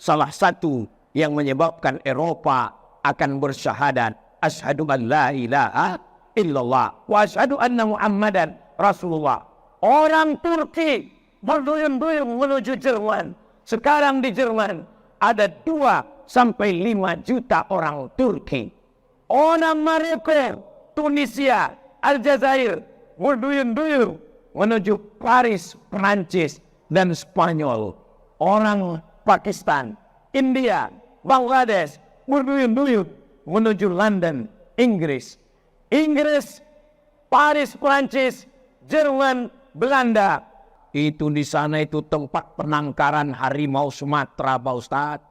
salah satu yang menyebabkan Eropa akan bersyahadat asyhadu an la ilaha illallah wa asyhadu anna Muhammadan Rasulullah. Orang Turki berduyun-duyun menuju Jerman. Sekarang di Jerman ada 2 sampai 5 juta orang Turki. Orang Maroko, Tunisia, Aljazair berduyun-duyun menuju Paris, Prancis dan Spanyol. Orang Pakistan, India, Bangladesh berduyun-duyun menuju London, Inggris. Inggris, Paris, Prancis, Jerman, Belanda. Itu di sana itu tempat penangkaran harimau Sumatera, Pak Ustadz.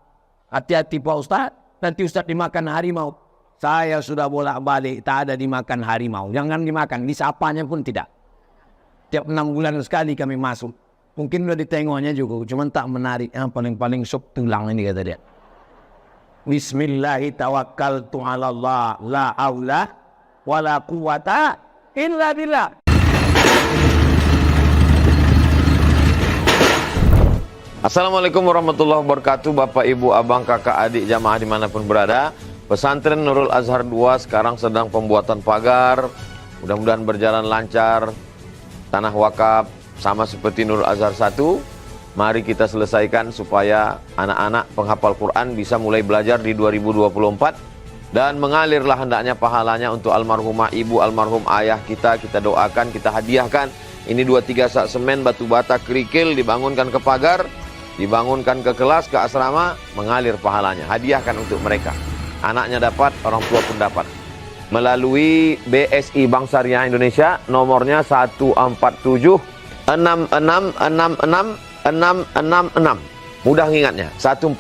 Hati-hati Pak Ustadz, nanti Ustadz dimakan harimau. Saya sudah bolak-balik, tak ada dimakan harimau. Jangan dimakan, disapanya pun tidak. Tiap 6 bulan sekali kami masuk. Mungkin udah ditengoknya juga, cuman tak menarik. Yang paling-paling sop tulang ini kata dia. Bismillahi tawakkaltu ala Allah, la haula wala quwata illa billah. Assalamualaikum warahmatullahi wabarakatuh. Bapak, ibu, abang, kakak, adik, jamaah dimanapun berada. Pesantren Nurul Azhar 2 sekarang sedang pembuatan pagar. Mudah-mudahan berjalan lancar. Tanah wakaf sama seperti Nurul Azhar 1. Mari kita selesaikan supaya anak-anak penghafal Quran bisa mulai belajar di 2024. Dan mengalirlah hendaknya pahalanya untuk almarhumah ibu, almarhum ayah kita. Kita doakan, kita hadiahkan. Ini 2-3 sak semen, batu bata, kerikil, dibangunkan ke pagar, dibangunkan ke kelas, ke asrama, mengalir pahalanya. Hadiahkan untuk mereka. Anaknya dapat, orang tua pun dapat. Melalui BSI Bank Syariah Indonesia, nomornya 147 6666 Mudah ingatnya, 147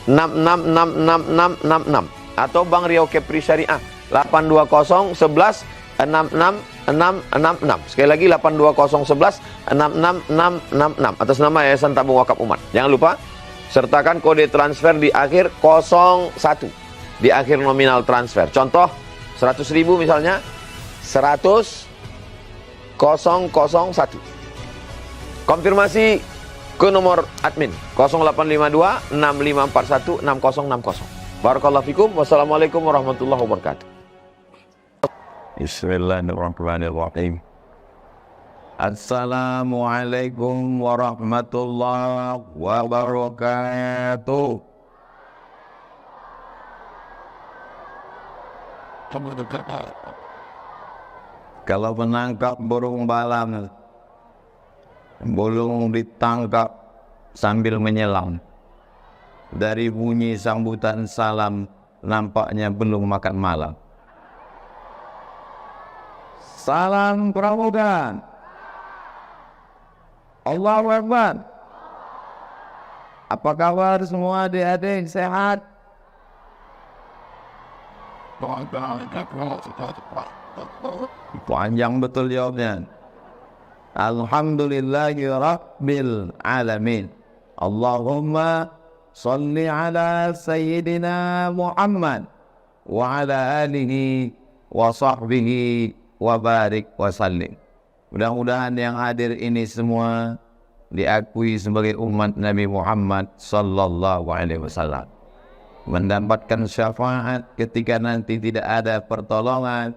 666666. Atau Bank Riau Kepri Syariah 820 11 66666. Sekali lagi 820 11 66666 atas nama Yayasan Tabung Wakaf Umat. Jangan lupa sertakan kode transfer di akhir 01 di akhir nominal transfer. Contoh 100.000 misalnya 100 001. Konfirmasi ke nomor admin 0852 6541 6060. Barakallahu fikum. Wassalamualaikum warahmatullahi wabarakatuh. Bismillahirrahmanirrahim. Assalamualaikum warahmatullahi wabarakatuh. Kalau menangkap burung balang, burung ditangkap sambil menyelam. Dari bunyi sambutan salam, nampaknya belum makan malam. Salam pramuka. Allahu Akbar. Apa kabar semua adik-adik, sehat? Panjang betul jawabnya. Alhamdulillahi Rabbil Alamin. Allahumma salli ala Sayyidina Muhammad wa ala alihi wa sahbihi wa barik wa sallim. Mudah-mudahan yang hadir ini semua diakui sebagai umat Nabi Muhammad sallallahu alaihi wasallam, mendapatkan syafaat ketika nanti tidak ada pertolongan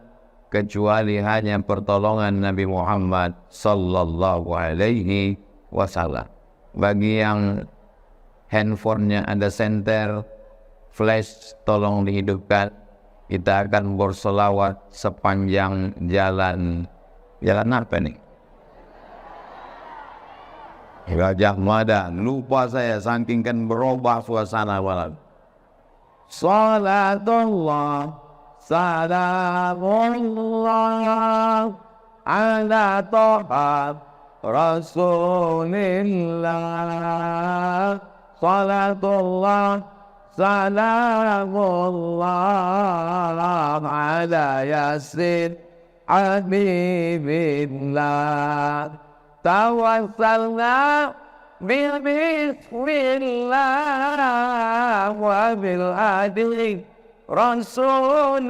kecuali hanya pertolongan Nabi Muhammad sallallahu alaihi wasallam. Bagi yang handphonenya ada senter flash, tolong dihidupkan. Kita akan berselawat sepanjang jalan. Jalan apa nih? Gajah Mada. Lupa saya saking kan berubah suasana malam. Salatullah salamullah ala Taha Rasulillah. Salatullah salamullah ala Yasin Habibillah. Tawassalna bismillah wa bil hadi Rasulillah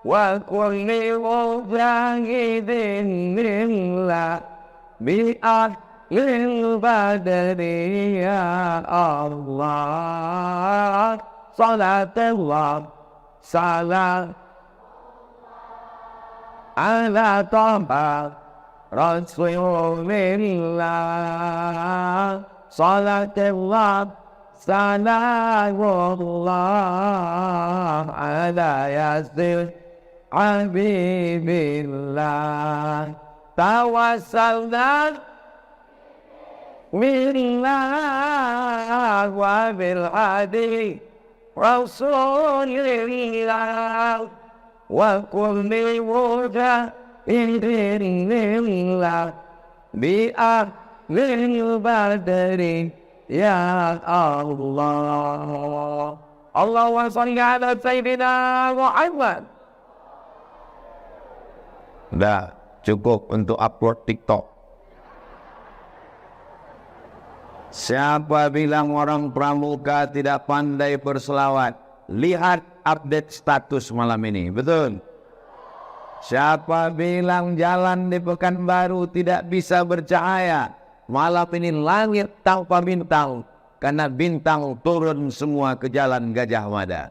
wa kulli mujahidin lillah bi'ah lil badri ya Allah. Salatullah salam ala taha Rasulillah. Salatullah salamullah ala yasin habibillah. Tawassalna billah wa bil hadi Rasulillah wa kulli mujahidillah bi ahlil badri ya Allah. Allahumma shalli ala sayyidina Muhammad. Dah cukup untuk upload TikTok. Siapa bilang orang pramuka tidak pandai berselawat? Lihat update status malam ini, betul? Siapa bilang jalan di Pekanbaru tidak bisa bercahaya? Malam ini langit tanpa bintang, karena bintang turun semua ke jalan Gajah Mada.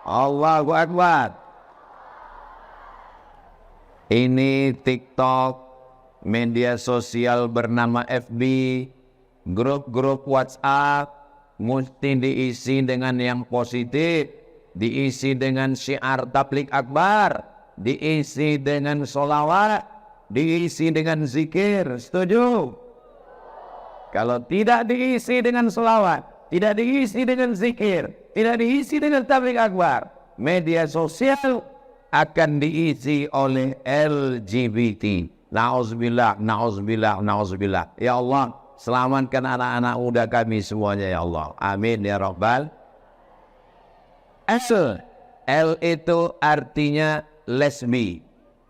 Allahu Akbar. Ini TikTok, media sosial bernama FB, grup-grup WhatsApp, mesti diisi dengan yang positif, diisi dengan syiar tabligh akbar, diisi dengan sholawat, diisi dengan zikir. Setuju? Kalau tidak diisi dengan sholawat, tidak diisi dengan zikir, tidak diisi dengan tabligh akbar, media sosial akan diisi oleh LGBT. Na'udzubillah, na'udzubillah, na'udzubillah. Ya Allah, selamatkan anak-anak muda kami semuanya ya Allah. Amin ya Rabbal. L itu artinya lesbi.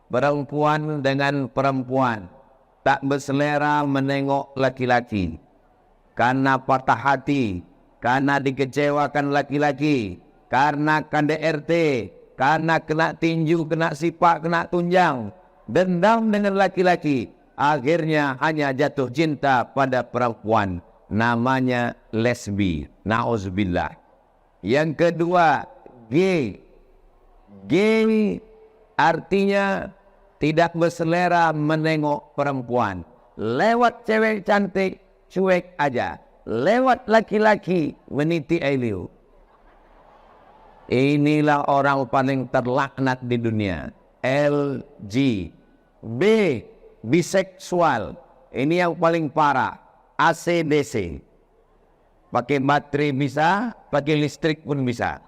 Perempuan dengan perempuan. Tak berselera menengok laki-laki. Karena patah hati. Karena dikecewakan laki-laki. Karena KDRT. Karena kena tinju, kena sipak, kena tunjang. Dendam dengan laki-laki. Akhirnya hanya jatuh cinta pada perempuan. Namanya lesbi. Na'udzubillah. Yang kedua, gay. Gay artinya tidak berselera menengok perempuan. Lewat cewek cantik, cuek aja. Lewat laki-laki, meniti eliu. Inilah orang paling terlaknat di dunia. LG. B. Biseksual. Ini yang paling parah. ACDC. Pakai baterai bisa, pakai listrik pun bisa.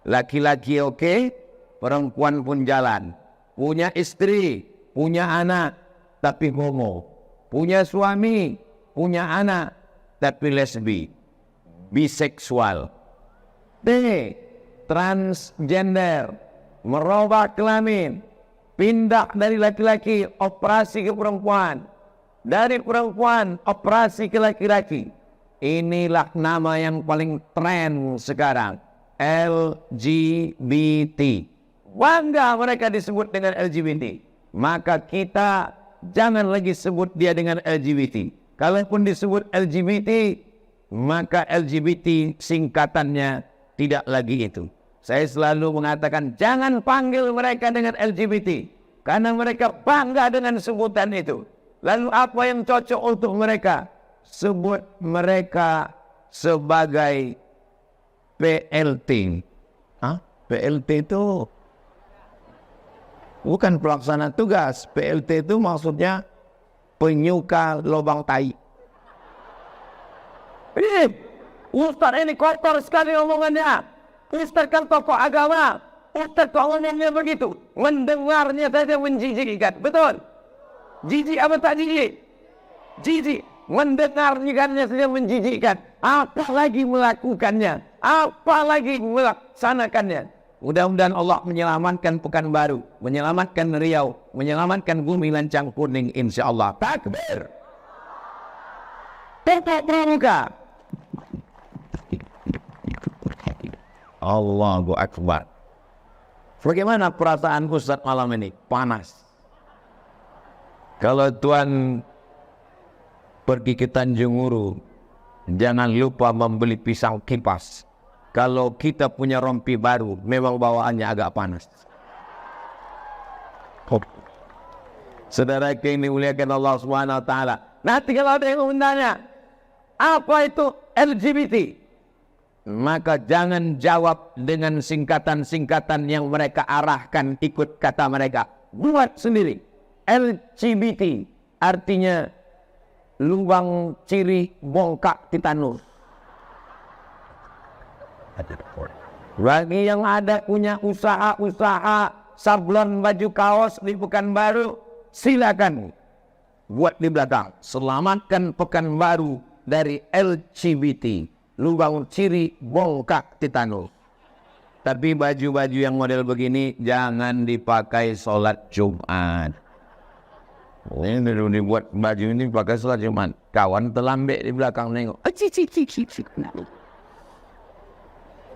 Laki-laki oke, perempuan pun jalan. Punya istri, punya anak, tapi homo. Punya suami, punya anak, tapi lesbi. Biseksual. D. Transgender. Merubah kelamin. Pindah dari laki-laki, operasi ke perempuan. Dari perempuan, operasi ke laki-laki. Inilah nama yang paling tren sekarang. LGBT. Bangga mereka disebut dengan LGBT. Maka kita jangan lagi sebut dia dengan LGBT. Kalaupun disebut LGBT, maka LGBT singkatannya tidak lagi itu. Saya selalu mengatakan jangan panggil mereka dengan LGBT. Karena mereka bangga dengan sebutan itu. Lalu apa yang cocok untuk mereka? Sebut mereka sebagai PLT. Hah? PLT itu bukan pelaksana tugas. PLT itu maksudnya penyuka lubang tai. Ini Ustaz ini kotor sekali omongannya. Ustaz kan tokoh agama. Ustaz kok ngomongnya begitu. Mendengarnya saja menjijikkan. Betul? Jijik apa tak jijik? Jijik. Mendengarnya saja menjijikkan. Apalagi melakukannya. Apalagi melaksanakannya. Mudah-mudahan Allah menyelamatkan Pekanbaru, menyelamatkan Riau, menyelamatkan bumi lancang kuning insyaallah. Takbir. Tetap pramuka. Allahu Akbar. Bagaimana perasaan Ustaz malam ini? Panas. Kalau Tuan pergi ke Tanjung Uru, jangan lupa membeli pisang kipas. Kalau kita punya rompi baru, memang bawaannya agak panas. Saudara yang dimuliakan Allah Subhanahu wa taala. Nanti kalau ada yang bertanya, apa itu LGBT? Maka jangan jawab dengan singkatan-singkatan yang mereka arahkan ikut kata mereka. Buat sendiri. LGBT artinya lubang ciri bongkak titanus. Bagi yang ada punya usaha-usaha sablon baju kaos di Pekanbaru, silakan buat di belakang. Selamatkan Pekanbaru dari LGBT, lubang ciri bongkak titanus. Tapi baju-baju yang model begini jangan dipakai sholat Jumat. Ini dulu dibuat baju ini pakai sholat Jumat. Kawan terlambek di belakang nengok.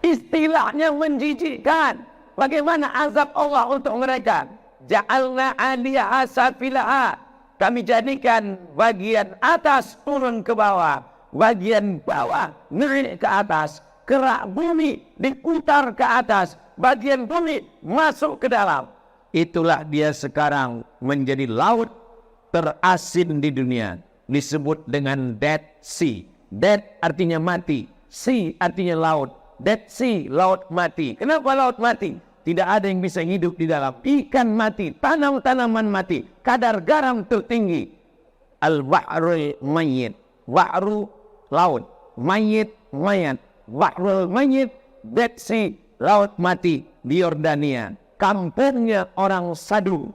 Istilahnya menjijikkan. Bagaimana azab Allah untuk mereka? Ja'alna 'aliyaha safilaha. Kami jadikan bagian atas turun ke bawah, bagian bawah naik ke atas, kerak bumi diputar ke atas, bagian bumi masuk ke dalam. Itulah dia sekarang menjadi laut terasin di dunia. Disebut dengan Dead Sea. Dead artinya mati. Sea artinya laut. Dead Sea, laut mati. Kenapa laut mati? Tidak ada yang bisa hidup di dalam. Ikan mati, tanaman mati, kadar garam tertinggi. Al-Bahrul Mayyit. Bahru, laut. Mayyit, mayat. Bahrul Mayyit, Dead Sea, laut mati di Yordania. Kampungnya orang Sadum.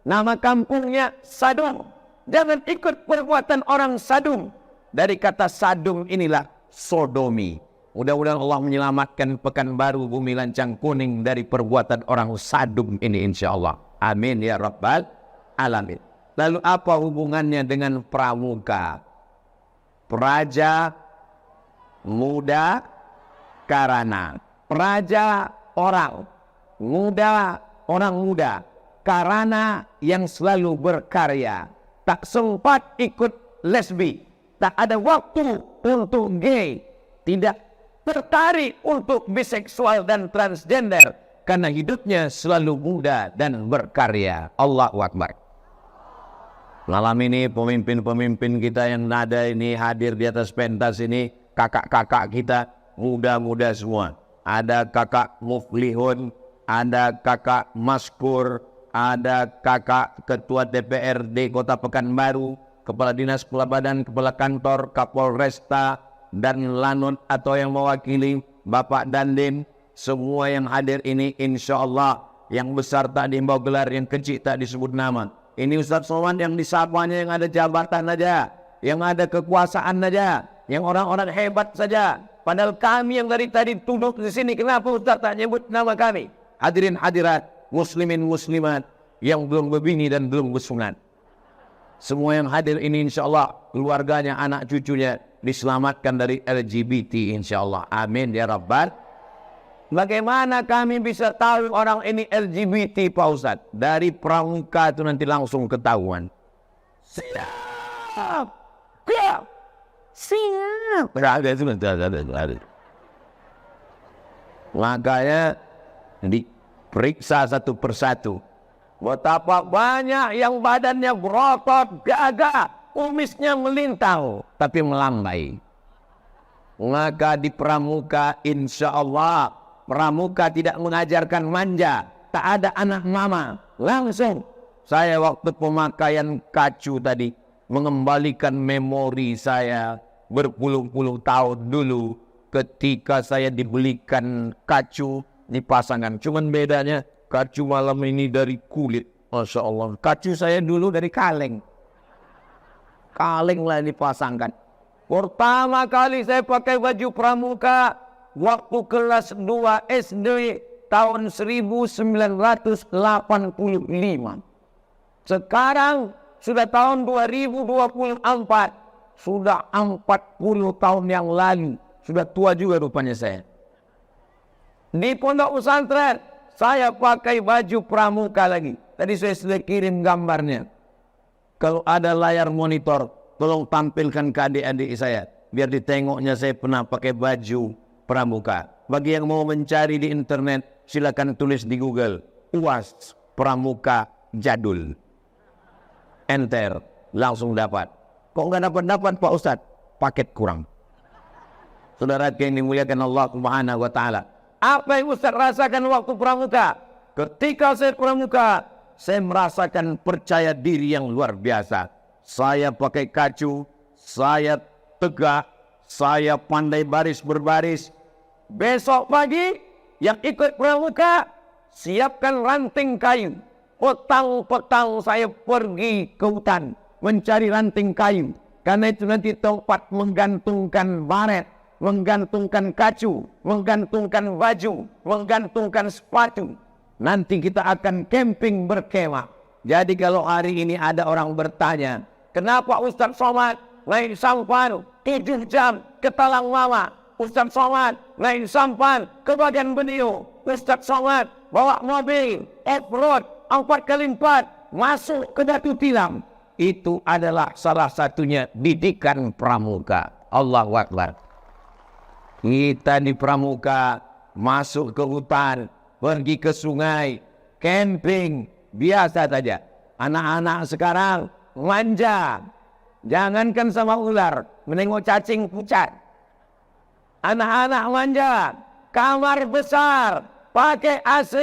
Nama kampungnya Sadum. Jangan ikut perbuatan orang Sadum. Dari kata Sadum inilah sodomi. Mudah-mudahan Allah menyelamatkan Pekanbaru bumi lancang kuning dari perbuatan orang Sadum ini insya Allah. Amin ya Rabbal Alamin. Lalu apa hubungannya dengan pramuka? Praja, muda, karana. Praja orang, muda orang muda. Karana yang selalu berkarya. Tak sempat ikut lesbi. Tak ada waktu untuk gay. Tidak tertarik untuk biseksual dan transgender karena hidupnya selalu muda dan berkarya. Allahu Akbar. Malam ini pemimpin-pemimpin kita yang ada ini hadir di atas pentas ini, kakak-kakak kita muda-muda semua. Ada kakak Muflihun, ada kakak Maskur, ada kakak Ketua DPRD Kota Pekanbaru, Kepala Dinas, Kepala Badan, Kepala Kantor, Kapolresta, dan Lanut atau yang mewakili Bapak Dandim. Semua yang hadir ini insya Allah yang besar tak diimbau gelar, yang kecil tak disebut nama. Ini Ustaz Somad yang disapanya yang ada jabatan saja, yang ada kekuasaan saja, yang orang-orang hebat saja. Padahal kami yang dari tadi duduk di sini, kenapa Ustaz tak nyebut nama kami? Hadirin hadirat, muslimin muslimat yang belum berbini dan belum bersunat. Semua yang hadir ini insya Allah keluarganya, anak cucunya diselamatkan dari LGBT insya Allah. Amin ya Rabbal. Bagaimana kami bisa tahu orang ini LGBT Pak Ustaz? Dari pramuka itu nanti langsung ketahuan. Siap. Siap. Berada itu nanti ada. Makanya diperiksa satu persatu. Betapa banyak yang badannya berotot, gagah, kumisnya melintang, tapi melambai. Maka di pramuka insya Allah, pramuka tidak mengajarkan manja, tak ada anak mama. Langsung saya waktu pemakaian kacu tadi mengembalikan memori saya berpuluh-puluh tahun dulu ketika saya dibelikan kacu dipasangkan. Cuman bedanya kacu malam ini dari kulit. Masya Allah. Kacu saya dulu dari kaleng. Kaleng lah dipasangkan. Pertama kali saya pakai baju pramuka waktu kelas 2 SD tahun 1985. Sekarang sudah tahun 2024. Sudah 40 tahun yang lalu. Sudah tua juga rupanya saya. Di pondok pesantren saya pakai baju pramuka lagi. Tadi saya sudah kirim gambarnya. Kalau ada layar monitor, tolong tampilkan ke adik-adik saya. Biar ditengoknya saya pernah pakai baju pramuka. Bagi yang mau mencari di internet, silakan tulis di Google. UAS pramuka jadul. Enter, langsung dapat. Kok nggak dapat Pak Ustadz? Paket kurang. Saudara yang dimuliakan Allah Subhanahu wa taala. Apa yang Ustaz rasakan waktu pramuka? Ketika saya pramuka, saya merasakan percaya diri yang luar biasa. Saya pakai kacu, saya tegak, saya pandai baris berbaris. Besok pagi yang ikut pramuka, siapkan ranting kayu. Petang-petang saya pergi ke hutan mencari ranting kayu. Karena itu nanti tempat menggantungkan baret, menggantungkan kacu, menggantungkan baju, menggantungkan sepatu. Nanti kita akan camping berkemah. Jadi kalau hari ini ada orang bertanya, kenapa Ustaz Somad naik sampan 7 jam ke Talang Mama? Ustaz Somad naik sampan ke Bagan Beniu. Ustaz Somad bawa mobil off-road 4x4 masuk ke Datu Tilam. Itu adalah salah satunya didikan pramuka. Allahu Akbar. Kita di pramuka masuk ke hutan, pergi ke sungai, camping, biasa saja. Anak-anak sekarang manja. Jangankan sama ular, menengok cacing pucat. Anak-anak manja, kamar besar, pakai AC,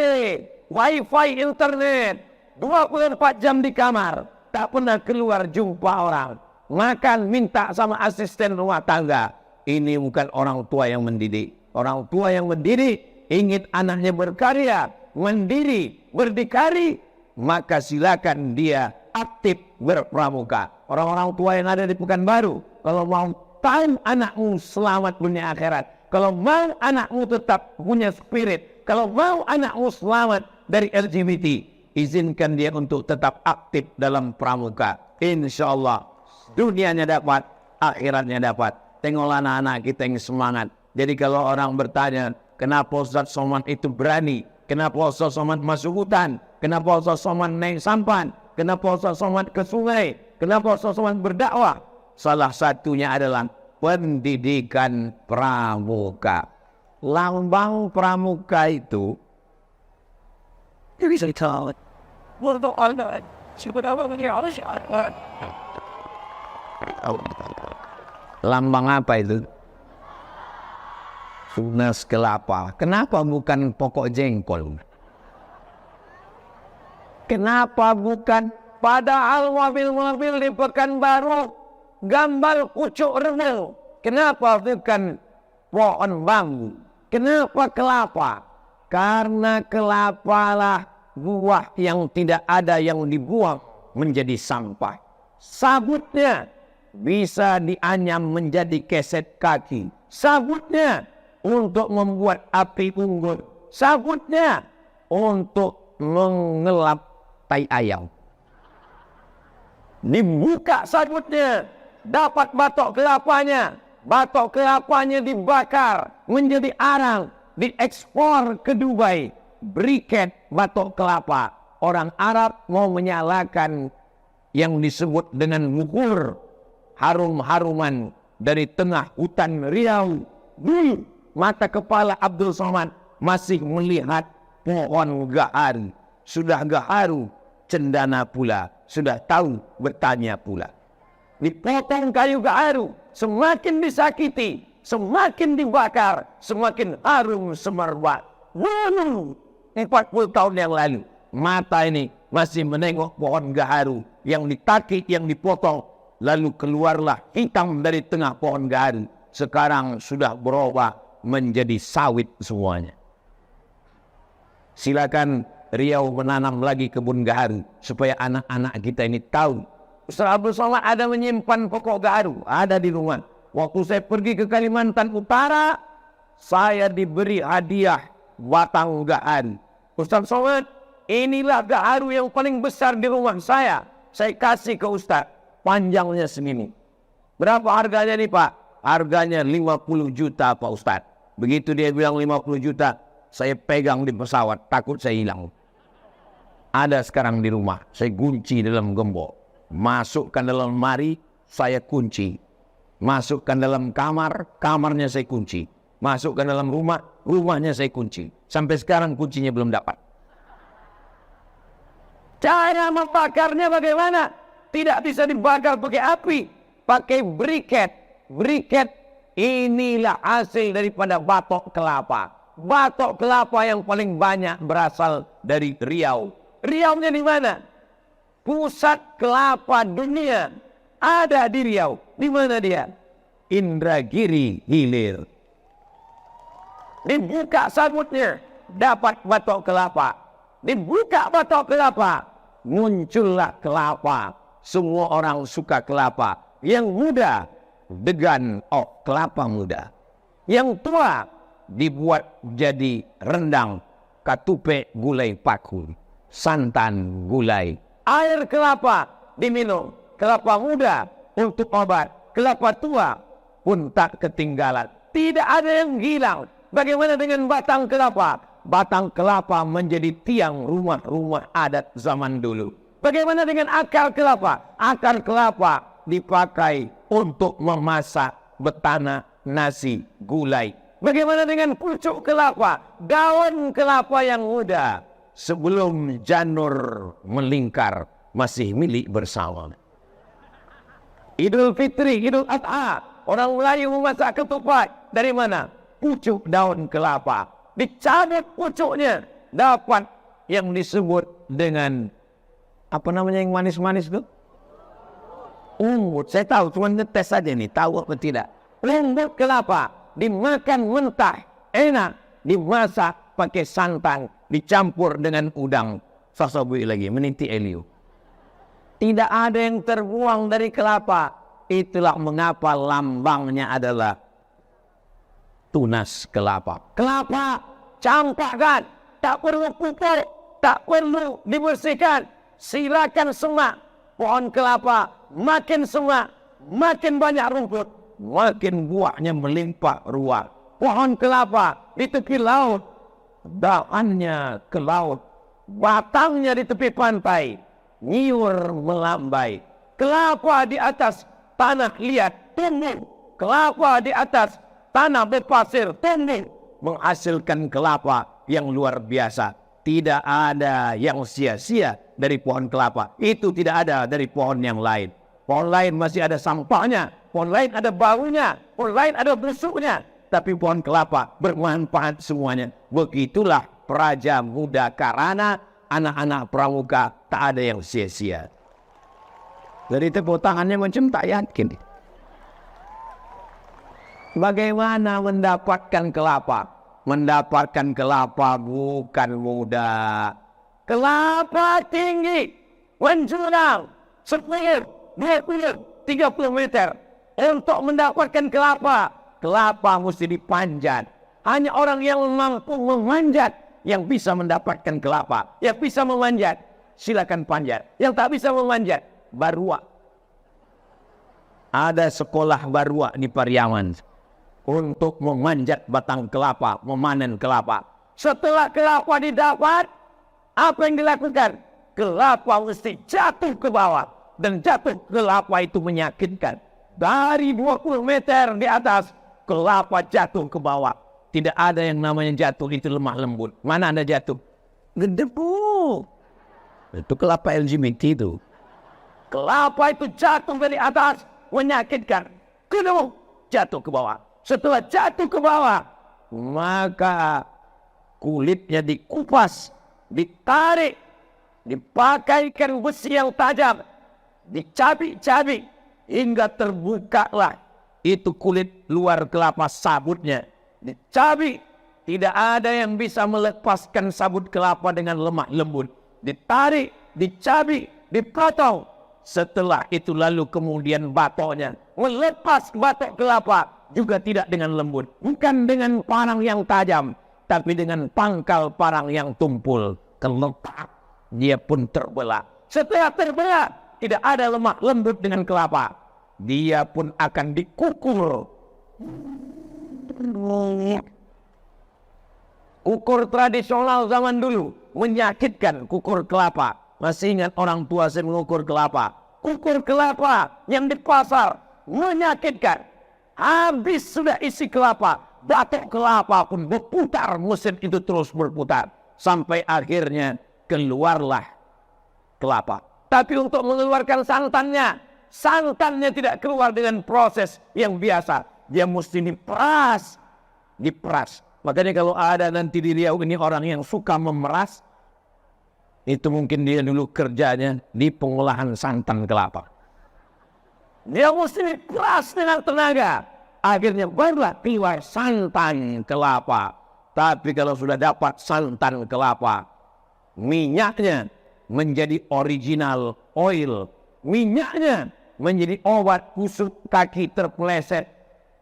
wifi internet, 24 jam di kamar, tak pernah keluar jumpa orang. Makan minta sama asisten rumah tangga. Ini bukan orang tua yang mendidik. Orang tua yang mendidik ingin anaknya berkarya, mandiri, berdikari, maka silakan dia aktif berpramuka. Orang-orang tua yang ada di Pekanbaru, kalau mau tahu anakmu selamat dunia akhirat, kalau mau anakmu tetap punya spirit, kalau mau anakmu selamat dari LGBT, izinkan dia untuk tetap aktif dalam pramuka. Insya Allah dunianya dapat, akhiratnya dapat. Tengoklah anak-anak kita yang semangat. Jadi kalau orang bertanya, kenapa Ustaz Somad itu berani? Kenapa Ustaz Somad masuk hutan? Kenapa Ustaz Somad naik sampan? Kenapa Ustaz Somad ke sungai? Kenapa Ustaz Somad berdakwah? Salah satunya adalah pendidikan pramuka. Lambang pramuka itu bisa ditahu. Lambang apa itu? Tunas kelapa. Kenapa bukan pokok jengkol? Kenapa bukan? Padahal mobil-mobil di Pekanbaru gambar pucuk renang. Kenapa bukan pohon bambu? Kenapa kelapa? Karena kelapa lah buah yang tidak ada yang dibuang menjadi sampah. Sabutnya bisa dianyam menjadi keset kaki. Sabutnya untuk membuat api unggun. Sabutnya untuk mengelap tai ayam. Dibuka sabutnya, dapat batok kelapanya. Batok kelapanya dibakar menjadi arang, diekspor ke Dubai. Briket batok kelapa. Orang Arab mau menyalakan yang disebut dengan mukur, harum-haruman dari tengah hutan Riau. Mata kepala Abdul Somad masih melihat pohon gaharu. Sudah gaharu, cendana pula. Sudah tahu, bertanya pula. Dipotong kayu gaharu, semakin disakiti, semakin dibakar, semakin harum semerbak. 40 tahun yang lalu, mata ini masih menengok pohon gaharu yang ditakik, yang dipotong. Lalu keluarlah hitam dari tengah pohon gaharu. Sekarang sudah berubah menjadi sawit semuanya. Silakan Riau menanam lagi kebun gaharu supaya anak-anak kita ini tahu. Ustaz Abdul Somad ada menyimpan pokok gaharu, ada di rumah. Waktu saya pergi ke Kalimantan Utara, saya diberi hadiah batang gaharu. Ustaz Somad, inilah gaharu yang paling besar di rumah saya. Saya kasih ke Ustaz, panjangnya segini. Berapa harganya nih Pak? Harganya 50 juta Pak Ustaz. Begitu dia bilang 50 juta, saya pegang di pesawat, takut saya hilang. Ada sekarang di rumah, saya kunci dalam gembok. Masukkan dalam lemari, saya kunci. Masukkan dalam kamar, kamarnya saya kunci. Masukkan dalam rumah, rumahnya saya kunci. Sampai sekarang kuncinya belum dapat. Cara membakarnya bagaimana? Tidak bisa dibakar pakai api, pakai briket. Briket inilah hasil daripada batok kelapa. Batok kelapa yang paling banyak berasal dari Riau. Riaunya di mana? Pusat kelapa dunia ada di Riau. Di mana dia? Indragiri Hilir. Dibuka sabutnya, dapat batok kelapa. Dibuka batok kelapa, muncullah kelapa. Semua orang suka kelapa. Yang muda, degan kelapa muda. Yang tua, dibuat jadi rendang, katupe gulai paku, santan gulai. Air kelapa diminum. Kelapa muda untuk obat. Kelapa tua pun tak ketinggalan. Tidak ada yang hilang. Bagaimana dengan batang kelapa? Batang kelapa menjadi tiang rumah-rumah adat zaman dulu. Bagaimana dengan akar kelapa? Akar kelapa dipakai untuk memasak betana, nasi, gulai. Bagaimana dengan pucuk kelapa? Daun kelapa yang muda sebelum janur melingkar masih milik bersama. Idul Fitri, Idul Adha, orang Melayu memasak ketupat. Dari mana? Pucuk daun kelapa. Dicabut pucuknya, dapat yang disebut dengan apa namanya yang manis-manis itu? Saya tahu, cuma ngetes saja nih, tahu apa tidak. Lembut kelapa, dimakan mentah, enak, dimasak pakai santan, dicampur dengan udang. Sasabui lagi, meniti Eliu. Tidak ada yang terbuang dari kelapa. Itulah mengapa lambangnya adalah tunas kelapa. Kelapa campakkan, tak perlu pupuk, tak perlu dibersihkan. Silakan semak pohon kelapa, makin semak, makin banyak rumput, makin buahnya melimpah ruah. Pohon kelapa di tepi laut, daunnya ke laut, batangnya di tepi pantai, nyiur melambai. Kelapa di atas tanah liat tumbuh, kelapa di atas tanah berpasir tumbuh, menghasilkan kelapa yang luar biasa. Tidak ada yang sia-sia dari pohon kelapa. Itu tidak ada dari pohon yang lain. Pohon lain masih ada sampahnya, pohon lain ada baunya, pohon lain ada busuknya. Tapi pohon kelapa bermanfaat semuanya. Begitulah Praja Muda Karana, anak-anak pramuka, tak ada yang sia-sia. Dari tepuk tangannya macam tak yakin. Bagaimana mendapatkan kelapa? Mendapatkan kelapa bukan mudah. Kelapa tinggi, menjulang, 10, 20, 30 meter. Untuk mendapatkan kelapa, kelapa mesti dipanjat. Hanya orang yang mampu memanjat yang bisa mendapatkan kelapa. Yang bisa memanjat, silakan panjat. Yang tak bisa memanjat, barua. Ada sekolah barua di Pariaman untuk memanjat batang kelapa, memanen kelapa. Setelah kelapa didapat, apa yang dilakukan? Kelapa mesti jatuh ke bawah. Dan jatuh kelapa itu menyakitkan. Dari 20 meter di atas, kelapa jatuh ke bawah. Tidak ada yang namanya jatuh itu lemah lembut. Mana Anda jatuh? Gedebu. Itu kelapa LGBT itu. Kelapa itu jatuh dari atas, menyakitkan. Gedebu, jatuh ke bawah. Setelah jatuh ke bawah, maka kulitnya dikupas, ditarik, dipakaikan besi yang tajam, dicabik-cabik, hingga terbukalah itu kulit luar kelapa sabutnya. Dicabik, tidak ada yang bisa melepaskan sabut kelapa dengan lemah lembut. Ditarik, dicabik, dipotong. Setelah itu lalu kemudian batoknya melepas batok kelapa. Juga tidak dengan lembut, bukan dengan parang yang tajam, tapi dengan pangkal parang yang tumpul. Kelepak, dia pun terbelah. Setelah terbelah, tidak ada lemah lembut dengan kelapa. Dia pun akan dikukur. Kukur tradisional zaman dulu menyakitkan, kukur kelapa. Masih ingat orang tua saya mengukur kelapa. ukur kelapa yang di pasar menyakitkan. Habis sudah isi kelapa, batok kelapa pun berputar, mesin itu terus berputar. Sampai akhirnya keluarlah kelapa. Tapi untuk mengeluarkan santannya tidak keluar dengan proses yang biasa. Dia mesti diperas. Makanya kalau ada nanti di Riau ini orang yang suka memeras, itu mungkin dia dulu kerjanya di pengolahan santan kelapa. Dia mesti diperas dengan tenaga. Akhirnya barulah keluar santan kelapa. Tapi kalau sudah dapat santan kelapa, minyaknya menjadi original oil. Minyaknya menjadi obat kusut kaki terpeleset.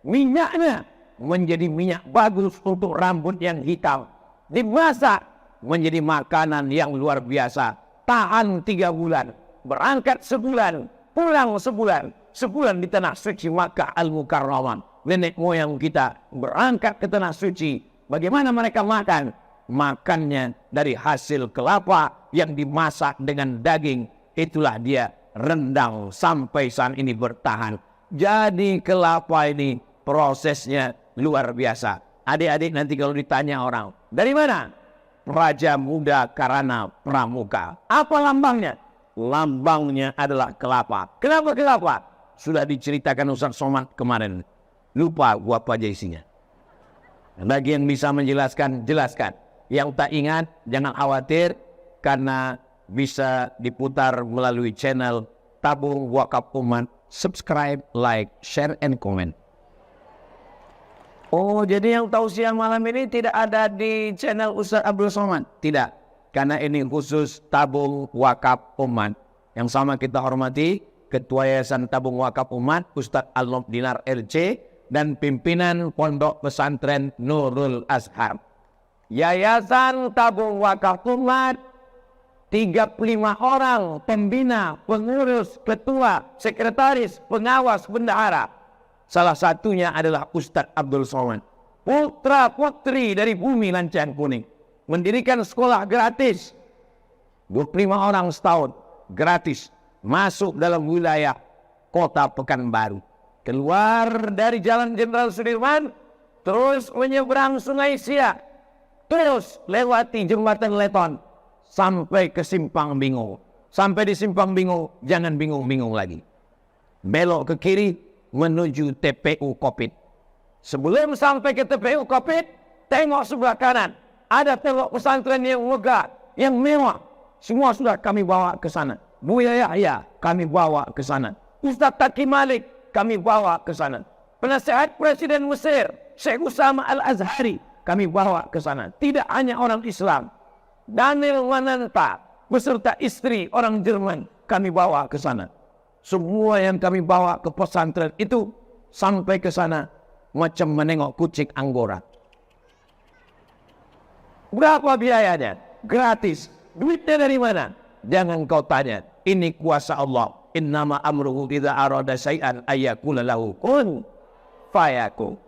Minyaknya menjadi minyak bagus untuk rambut yang hitam. Dimasak menjadi makanan yang luar biasa. Tahan 3 bulan. Berangkat sebulan. Pulang sebulan. Sebulan di tanah suci Makkah Al-Mukarramah. Nenek moyang kita berangkat ke tanah suci. Bagaimana mereka makan? Makannya dari hasil kelapa yang dimasak dengan daging. Itulah dia rendang sampai saat ini bertahan. Jadi kelapa ini prosesnya luar biasa. Adik-adik nanti kalau ditanya orang, dari mana? Raja Muda Karana Pramuka. Apa lambangnya? Lambangnya adalah kelapa. Kenapa kelapa? Sudah diceritakan Ustaz Somad kemarin. Lupa gua apa aja isinya. Bagi yang bisa menjelaskan, jelaskan. Yang tak ingat, jangan khawatir. Karena bisa diputar melalui channel Tabung Wakaf Umat. Subscribe, like, share, and comment. Oh, jadi yang tausiah malam ini tidak ada di channel Ustaz Abdul Somad? Tidak. Karena ini khusus Tabung Wakaf Umat. Yang sama kita hormati Ketua Yayasan Tabung Wakaf Umat Ustaz Al-Nof Dinar RC dan pimpinan Pondok Pesantren Nurul Azhar. Yayasan Tabung Wakaf Umat 35 orang pembina, pengurus, ketua, sekretaris, pengawas, bendahara. Salah satunya adalah Ustaz Abdul Somad. Putra putri dari bumi Lancang Kuning. Mendirikan sekolah gratis. 25 orang setahun. Gratis. Masuk dalam wilayah kota Pekanbaru. Keluar dari Jalan Jenderal Sudirman. Terus menyeberang Sungai Siak. Terus lewati Jembatan Leton. Sampai ke Simpang Bingung. Sampai di Simpang Bingung. Jangan bingung-bingung lagi. Belok ke kiri. Menuju TPU Kopit. Sebelum sampai ke TPU Kopit, tengok sebelah kanan. Ada tengok pesantren yang megah, yang mewah. Semua sudah kami bawa ke sana. Buya Yahya kami bawa ke sana. Ustaz Taki Malik kami bawa ke sana. Penasihat Presiden Mesir, Syekh Usama Al-Azhari kami bawa ke sana. Tidak hanya orang Islam. Daniel Mananta beserta istri orang Jerman kami bawa ke sana. Semua yang kami bawa ke pesantren itu sampai ke sana macam menengok kucing Anggora. Berapa biayanya? Gratis. Duitnya dari mana? Jangan kau tanya. Ini kuasa Allah. Innama amruhu idza arada syai'an ayyakula lahu kun fayakun.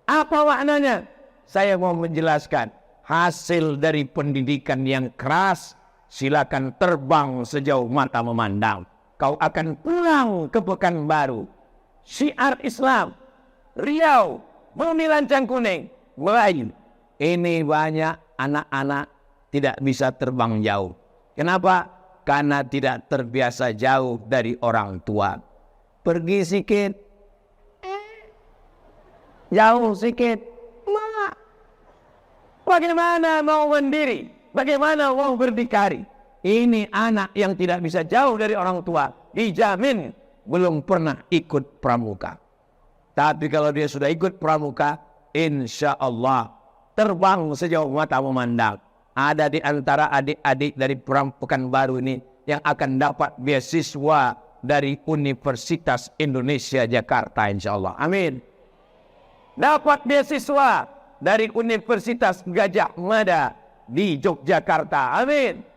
Apa maknanya? Saya mau menjelaskan. Hasil dari pendidikan yang keras, silakan terbang sejauh mata memandang. Kau akan pulang ke Pekanbaru. Syiar Islam. Riau. Bumi Lancang Kuning. Melayu. Ini banyak anak-anak tidak bisa terbang jauh. Kenapa? Karena tidak terbiasa jauh dari orang tua. Pergi sikit. Jauh sikit. Mak. Bagaimana mau mandiri? Bagaimana mau berdikari? Ini anak yang tidak bisa jauh dari orang tua. Dijamin belum pernah ikut pramuka. Tapi kalau dia sudah ikut pramuka, insya Allah terbang sejauh mata memandang. Ada di antara adik-adik dari Pekanbaru ini yang akan dapat beasiswa dari Universitas Indonesia Jakarta, insya Allah. Amin. Dapat beasiswa dari Universitas Gajah Mada di Yogyakarta. Amin.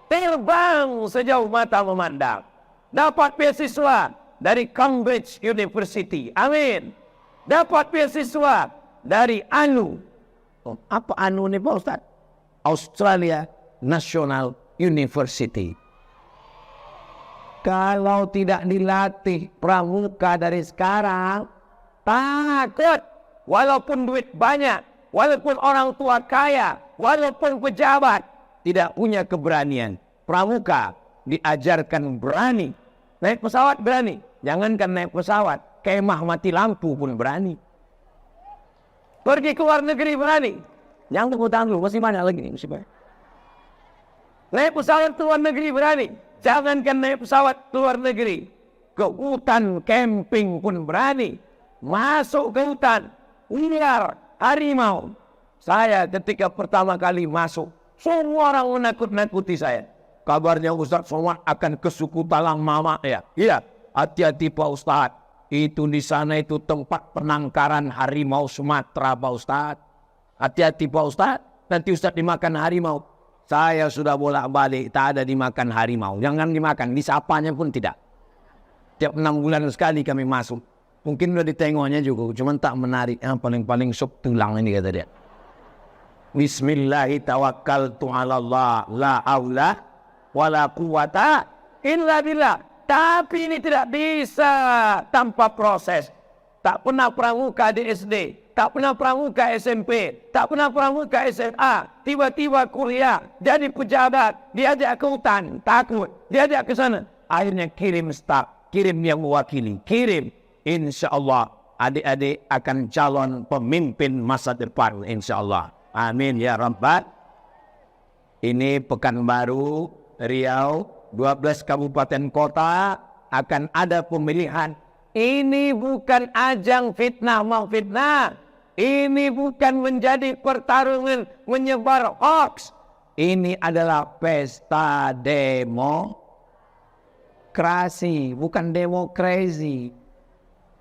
Terbang sejauh mata memandang. Dapat beasiswa dari Cambridge University. Amin. Dapat beasiswa dari ANU. Oh, apa ANU ini Pak Ustaz? Australia National University. Kalau tidak dilatih pramuka dari sekarang, takut. Walaupun duit banyak, walaupun orang tua kaya, walaupun pejabat, tidak punya keberanian. Pramuka diajarkan berani. Naik pesawat berani. Jangankan naik pesawat, kemah mati lampu pun berani. Pergi ke luar negeri berani. Jangan tepuk tangan dulu, masih banyak lagi nih, masih banyak. Naik pesawat ke luar negeri berani. Jangankan naik pesawat ke luar negeri, ke hutan camping pun berani. Masuk ke hutan, liar, harimau. Saya ketika pertama kali masuk, semua orang menakut-nakuti saya. Kabarnya Ustaz Somad akan ke suku Talang Mama ya. Iya, hati-hati Pak Ustaz. Itu di sana itu tempat penangkaran harimau Sumatera Pak Ustaz. Hati-hati Pak Ustaz, nanti Ustaz dimakan harimau. Saya sudah bolak-balik, tak ada dimakan harimau. Jangan dimakan, disapanya pun tidak. Tiap 6 bulan sekali kami masuk. Mungkin udah ditengoknya juga, cuman tak menarik. Paling-paling sup tulang ini kata dia. Bismillahirrahmanirrahim. La haula wala quwata illa billah. Tapi ini tidak bisa tanpa proses. Tak pernah pramuka di SD, tak pernah pramuka SMP, tak pernah pramuka SMA. Tiba-tiba kuliah, jadi pejabat, diajak ke hutan, takut, diajak ke sana. Akhirnya kirim staf, kirim yang mewakili, kirim. Insya Allah adik-adik akan calon pemimpin masa depan, insya Allah. Amin ya Rabbal. Ini Pekanbaru, Riau, 12 kabupaten kota akan ada pemilihan. Ini bukan ajang fitnah memfitnah. Ini bukan menjadi pertarungan menyebar hoax. Ini adalah pesta demokrasi, bukan demokrasi.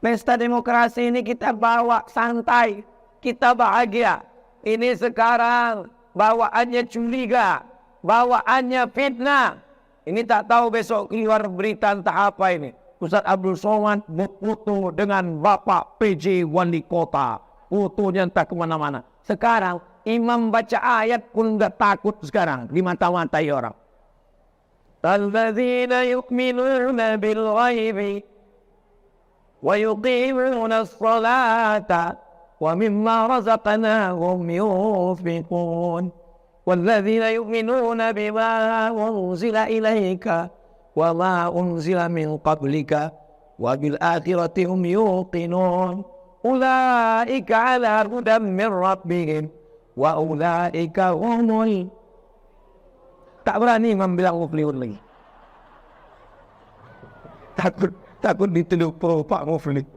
Pesta demokrasi ini kita bawa santai, kita bahagia. Ini sekarang bawaannya curiga, bawaannya fitnah. Ini tak tahu besok keluar berita entah apa ini. Ustaz Abdul Somad berfoto dengan Bapak PJ Wali Kota. Fotonya entah kemana-mana. Sekarang imam baca ayat pun enggak takut sekarang di mata-matai orang. Alladzina yu'minuna bil ghaibi wa yuqimuna as-salata wa mimma razaqnahum yunfiqun. Walladzina yu'minuna bima unzila ilaika wa ma unzila min qablika wa bil akhirati hum yuqinun. Ulaika ala hudan min rabbihim wa ulaika humul. Tak berani imam bilang muflihun lagi. Takut dituduh Pak Muflih.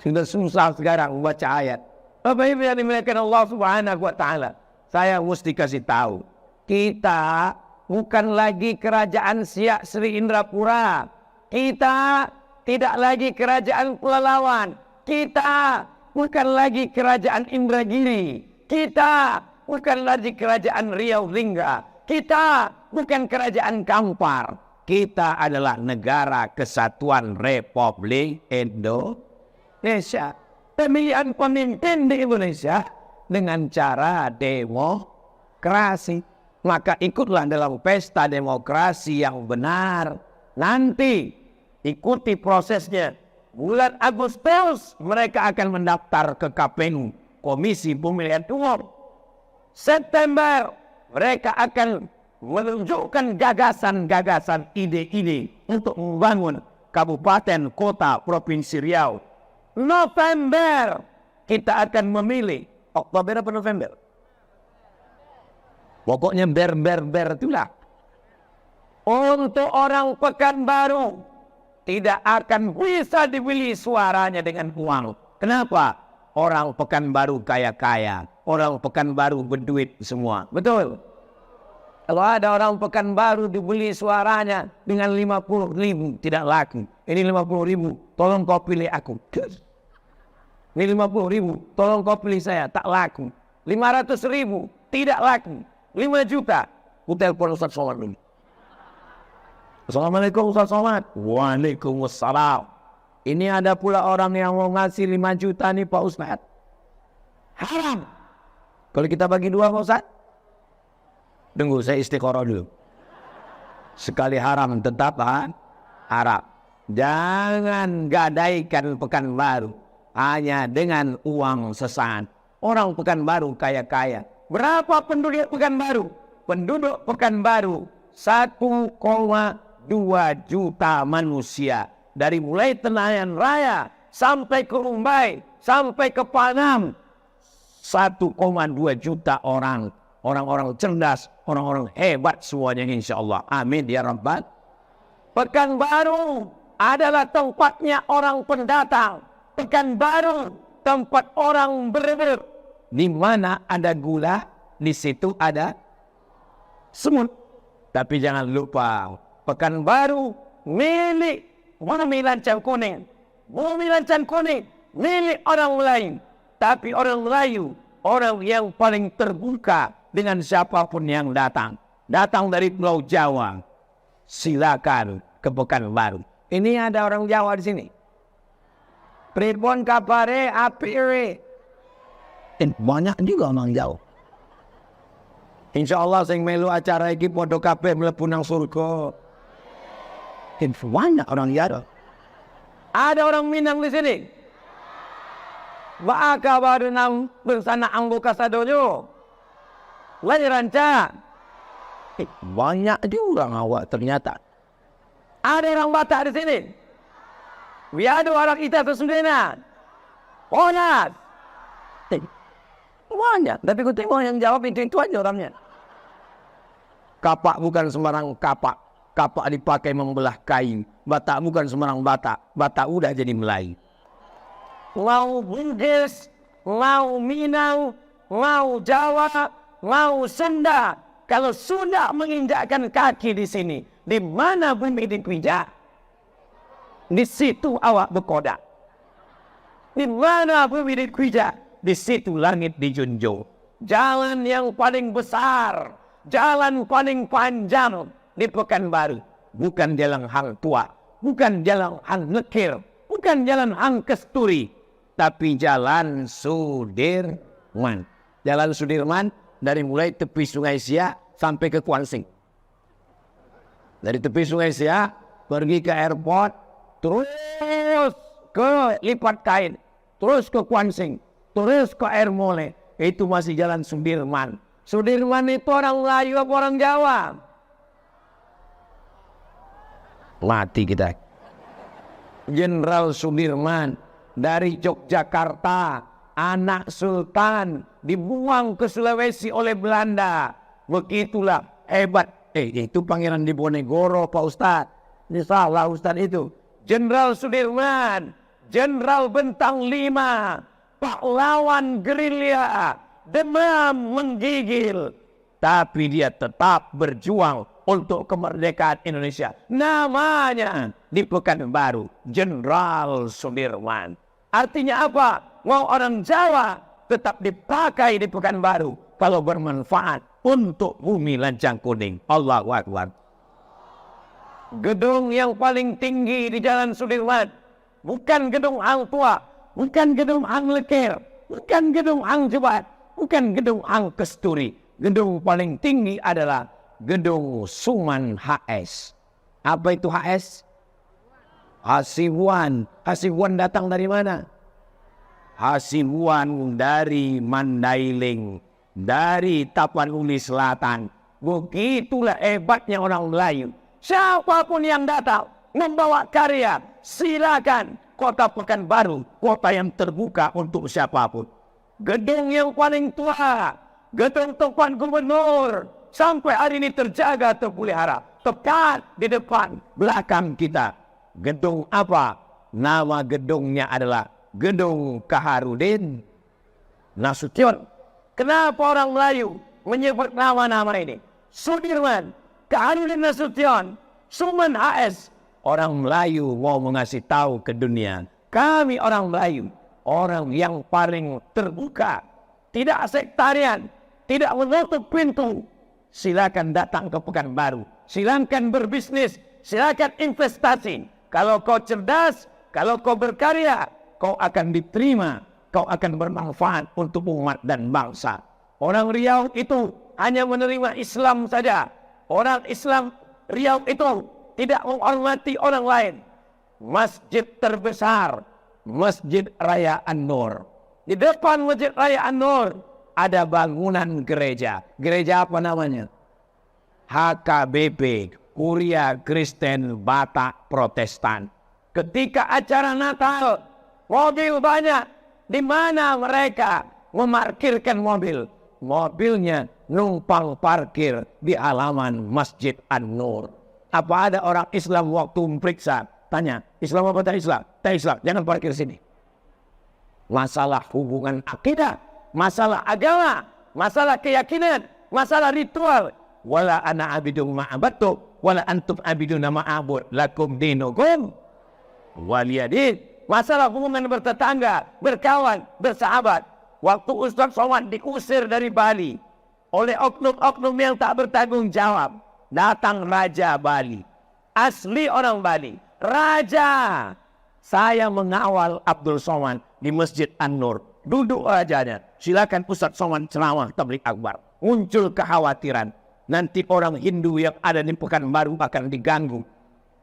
Sudah susah sekarang membaca ayat. Bapak Ibu yang dimuliakan Allah Subhanahu wa taala, saya mesti kasih tahu, kita bukan lagi kerajaan Siak Sri Indrapura. Kita tidak lagi kerajaan Pelalawan. Kita bukan lagi kerajaan Indragiri. Kita bukan lagi kerajaan Riau Lingga. Kita bukan kerajaan Kampar. Kita adalah negara kesatuan Republik Indonesia. Pemilihan pemimpin di Indonesia dengan cara demokrasi. Maka ikutlah dalam pesta demokrasi yang benar. Nanti ikuti prosesnya. Bulan Agustus mereka akan mendaftar ke KPU, Komisi Pemilihan Umum. September mereka akan menunjukkan gagasan-gagasan, ide-ide untuk membangun kabupaten, kota, provinsi Riau. November kita akan memilih. Oktober apa November? Pokoknya ber itulah. Untuk orang Pekanbaru tidak akan bisa dibeli suaranya dengan uang. Kenapa? Orang Pekanbaru kaya-kaya. Orang Pekanbaru berduit semua. Betul. Kalau ada orang Pekanbaru dibeli suaranya dengan 50.000 tidak laku. Ini 50.000, tolong kau pilih aku. Ini 50.000, tolong kau pilih saya, tak laku. 500.000, tidak laku. 5 juta, ku telepon Ustaz Somad dulu. Assalamualaikum Ustaz Somad. Waalaikumsalam. Ini ada pula orang yang mau ngasih 5 juta nih Pak Ustaz. Haram. Kalau kita bagi 2 Pak Ustaz, tunggu saya istiqoroh dulu. Sekali haram tetap haram. Jangan gadaikan Pekanbaru hanya dengan uang sesaat. Orang Pekanbaru kaya-kaya. Berapa penduduk Pekanbaru? Penduduk Pekanbaru 1,2 juta manusia. Dari mulai Tenayan Raya sampai ke Rumbai, sampai ke Panam. 1,2 juta orang. Orang-orang cerdas, orang-orang hebat semuanya insya Allah. Amin ya Rabbal. Pekanbaru adalah tempatnya orang pendatang. Pekanbaru tempat orang berburu. Di mana ada gula, di situ ada semut. Tapi jangan lupa, Pekanbaru milik bumi lancang kuning. Bumi lancang kuning milik orang lain. Tapi orang Melayu, orang yang paling terbuka dengan siapapun yang datang. Datang dari Pulau Jawa, silakan ke Pekanbaru. Ini ada orang Jawa di sini. Pripun kabare apire? Banyak juga orang Jawa. Insya Allah sing melu acara iki podo kabeh mlebu nang surga. Banyak orang Jawa. Ada orang Minang di sini. Baka baru nang bersana anggota sadojo. Lagi ranca. Banyak juga ngawak ternyata. Ada orang Batak di sini. Ada orang kita Sundena. Onas. Banyak. Tapi aku tengok yang jawab itu aja orangnya. Kapak bukan sembarang kapak. Kapak dipakai membelah kain. Batak bukan sembarang Batak. Batak udah jadi Melayu. Mau Bugis, mau Minang, mau Jawa, mau Sunda. Kalau sudah menginjakkan kaki di sini, di mana bumi dipijak, di situ awak berkodak. Di mana bumi dipijak, di situ langit dijunjung. Jalan yang paling besar, jalan paling panjang di Pekanbaru, bukan jalan Hang Tua, bukan jalan Hang Lekir, bukan jalan Hang Kesturi, tapi jalan Sudirman. Jalan Sudirman dari mulai tepi Sungai Siak sampai ke Kuansing. Dari tepi Sungai Siak pergi ke airport, terus ke Lipat Kain, terus ke Kuansing, terus ke Air Mole. Itu masih jalan Sudirman. Sudirman itu orang Melayu apa orang Jawa? Mati kita. Jenderal Sudirman dari Yogyakarta, anak sultan, dibuang ke Sulawesi oleh Belanda. Begitulah hebat. Itu Pangeran Diponegoro Pak Ustadz. Ini salah Ustadz itu. Jenderal Sudirman, Jenderal Bentang 5, pahlawan gerilya, demam menggigil. Tapi dia tetap berjuang untuk kemerdekaan Indonesia. Namanya di Pekanbaru, Jenderal Sudirman. Artinya apa? Mau orang Jawa tetap dipakai di Pekanbaru kalau bermanfaat untuk bumi lancang kuning. Allahu Akbar. Gedung yang paling tinggi di Jalan Sudirman bukan gedung Hang Tua, bukan gedung Hang Lekir, bukan gedung Hang Jebat, bukan gedung Hang Kesturi. Gedung paling tinggi adalah gedung Suman HS. Apa itu HS? Hasibuan. Hasibuan datang dari mana? Hasibuan dari Mandailing, dari Tapanuli Selatan. Begitulah hebatnya orang Melayu. Siapapun yang datang membawa karya, silakan. Kota Pekanbaru, kota yang terbuka untuk siapapun. Gedung yang paling tua, gedung tempat gubernur, sampai hari ini terjaga, terpelihara. Tepat di depan belakang kita. Gedung apa? Nama gedungnya adalah Gedung Kaharudin Nasution. Kenapa orang Melayu menyebut nama-nama ini? Sudirman, Kaharudin Nasution, Suman HS. Orang Melayu mau mengasih tahu ke dunia, kami orang Melayu, orang yang paling terbuka, tidak sektarian, tidak menutup pintu. Silakan datang ke Pekanbaru, silakan berbisnis, silakan investasi. Kalau kau cerdas, kalau kau berkarya, kau akan diterima, kau akan bermanfaat untuk umat dan bangsa. Orang Riau itu hanya menerima Islam saja. Orang Islam Riau itu tidak menghormati orang lain. Masjid terbesar, Masjid Raya An-Nur. Di depan Masjid Raya An-Nur ada bangunan gereja. Gereja apa namanya? HKBP, Kuria Kristen Batak Protestan. Ketika acara Natal, mobil banyak. Di mana mereka memarkirkan mobil? Mobilnya numpang parkir di halaman Masjid An-Nur. Apa ada orang Islam waktu memeriksa tanya, Islam apa tak Islam? Tak Islam, jangan parkir sini. Masalah hubungan akidah, masalah agama, masalah keyakinan, masalah ritual. Wala ana abidun ma'abatu, wala antum abiduna ma'abud, lakum dinukum waliyadin. Masalah hubungan bertetangga, berkawan, bersahabat. Waktu Ustaz Somad diusir dari Bali oleh oknum-oknum yang tak bertanggung jawab, datang Raja Bali, asli orang Bali, Raja. Saya mengawal Abdul Somad di Masjid An-Nur. Duduk rajanya, silakan Ustaz Somad ceramah tabligh akbar. Muncul kekhawatiran, nanti orang Hindu yang ada di Pekanbaru akan diganggu.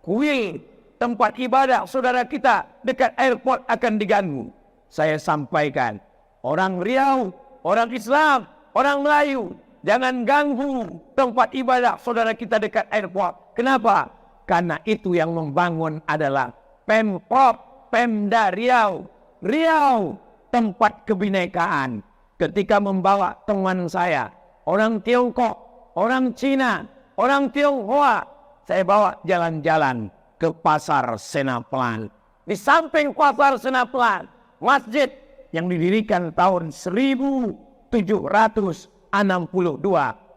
Kuil tempat ibadah saudara kita dekat airport akan diganggu. Saya sampaikan, orang Riau, orang Islam, orang Melayu, jangan ganggu tempat ibadah saudara kita dekat airport. Kenapa? Karena itu yang membangun adalah Pemprov, Pemda Riau. Riau, tempat kebinekaan. Ketika membawa teman saya, orang Tiongkok, orang Cina, orang Tionghoa, saya bawa jalan-jalan ke Pasar Senaplan. Di samping Pasar Senaplan, masjid yang didirikan tahun 1762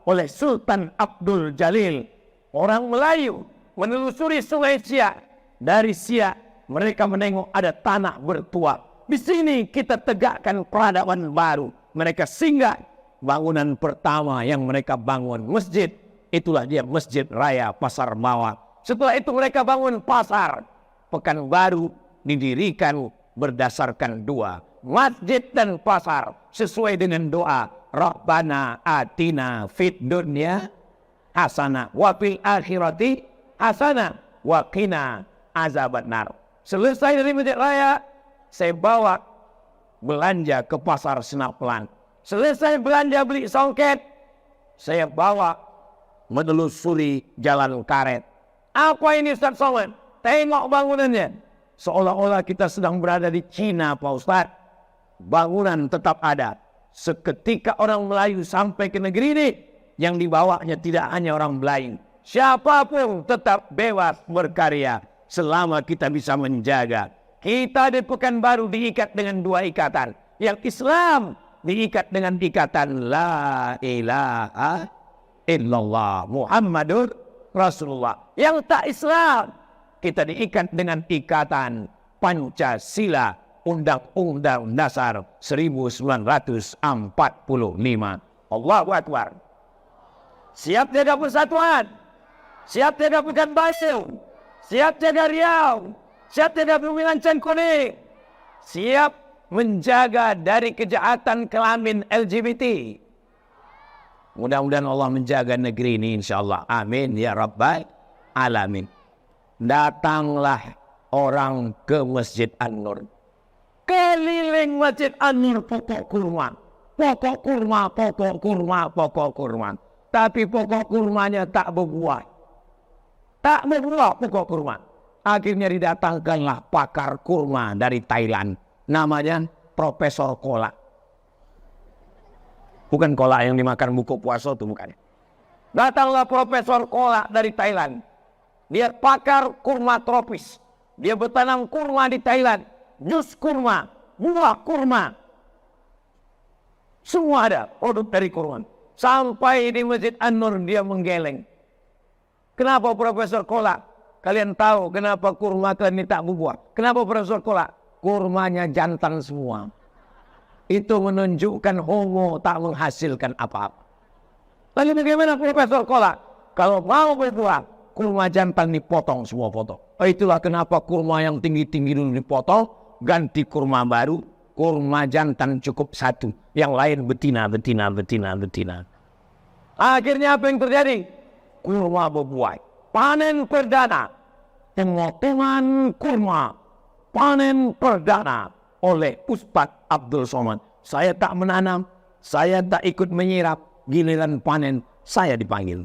oleh Sultan Abdul Jalil. Orang Melayu menelusuri Sungai Siak. Dari Siak mereka menengok ada tanah bertuah. Di sini kita tegakkan peradaban baru. Mereka singgah. Bangunan pertama yang mereka bangun masjid, itulah dia Masjid Raya Pasar Mawar. Setelah itu mereka bangun pasar. Pekanbaru didirikan berdasarkan dua, masjid dan pasar, sesuai dengan doa Rabbana atina fid dunya hasanah wa fil akhirati hasanah wa qina azabannar. Selesai dari Masjid Raya, saya bawa belanja ke Pasar Senaplan. Selesai belanja beli songket, saya bawa menelusuri Jalan Karet. Apa ini Ustaz Somad? Tengok bangunannya. Seolah-olah kita sedang berada di Cina, Pak Ustaz. Bangunan tetap ada. Seketika orang Melayu sampai ke negeri ini, yang dibawanya tidak hanya orang Melayu. Siapapun tetap bebas berkarya selama kita bisa menjaga. Kita di Pekanbaru diikat dengan dua ikatan. Yang Islam diikat dengan ikatan La ilaha illallah Muhammadur Rasulullah. Yang tak Islam, kita diikat dengan ikatan Pancasila, Undang-Undang Dasar 1945. Allahu Akbar. Siap jaga persatuan, siap jaga Pekanbaru, siap jaga Riau, siap jaga Bumi Lancang Kuning, siap menjaga dari kejahatan kelamin LGBT. Mudah-mudahan Allah menjaga negeri ini insyaAllah. Amin ya Rabbal Alamin. Datanglah orang ke Masjid An-Nur. Keliling Masjid An-Nur pokok kurma. Pokok kurma, pokok kurma, pokok kurma. Tapi pokok kurmanya tak berbuah. Tak berbuah pokok kurma. Akhirnya didatangkanlah pakar kurma dari Thailand. Namanya Profesor Kolak. Bukan kolak yang dimakan buku puasa itu bukan. Datanglah Profesor Kolak dari Thailand. Dia pakar kurma tropis. Dia bertanam kurma di Thailand. Jus kurma, buah kurma. Semua ada produk dari kurma. Sampai di Masjid An-Nur dia menggeleng. Kenapa Profesor Kolak? Kalian tahu kenapa kurma kalian ini tak berbuah? Kenapa Profesor Kolak? Kurmanya jantan semua. Itu menunjukkan homo tak menghasilkan apa-apa. Lalu bagaimana Profesor Kolak? Kalau mau berbuah, kurma jantan dipotong semua potong. Itulah kenapa kurma yang tinggi-tinggi dulu dipotong, ganti kurma baru, kurma jantan cukup satu. Yang lain betina. Akhirnya apa yang terjadi? Kurma berbuah. panen perdana pemotongan kurma, panen perdana oleh Ustadz Abdul Somad. Saya tak menanam, saya tak ikut menyirap, giliran panen saya dipanggil.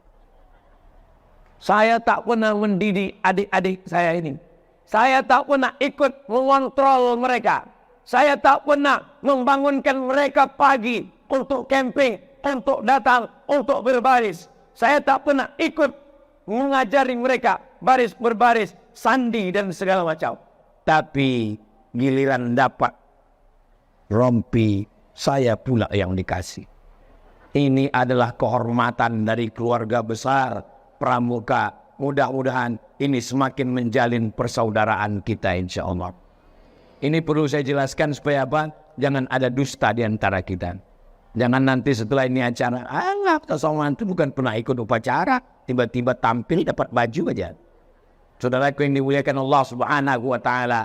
Saya tak pernah mendidik adik-adik saya ini. Saya tak pernah ikut mengontrol mereka. Saya tak pernah membangunkan mereka pagi untuk camping, untuk datang, untuk berbaris. Saya tak pernah ikut mengajari mereka baris berbaris, sandi dan segala macam. Tapi giliran dapat rompi, saya pula yang dikasih. Ini adalah kehormatan dari keluarga besar Pramuka. Mudah-mudahan ini semakin menjalin persaudaraan kita, insya Allah. Ini perlu saya jelaskan supaya apa? Jangan ada dusta di antara kita. Jangan nanti setelah ini acara, Ustaz Somad itu bukan pernah ikut upacara, tiba-tiba tampil dapat baju aja. Saudaraku yang dimuliakan Allah Subhanahu wa Ta'ala,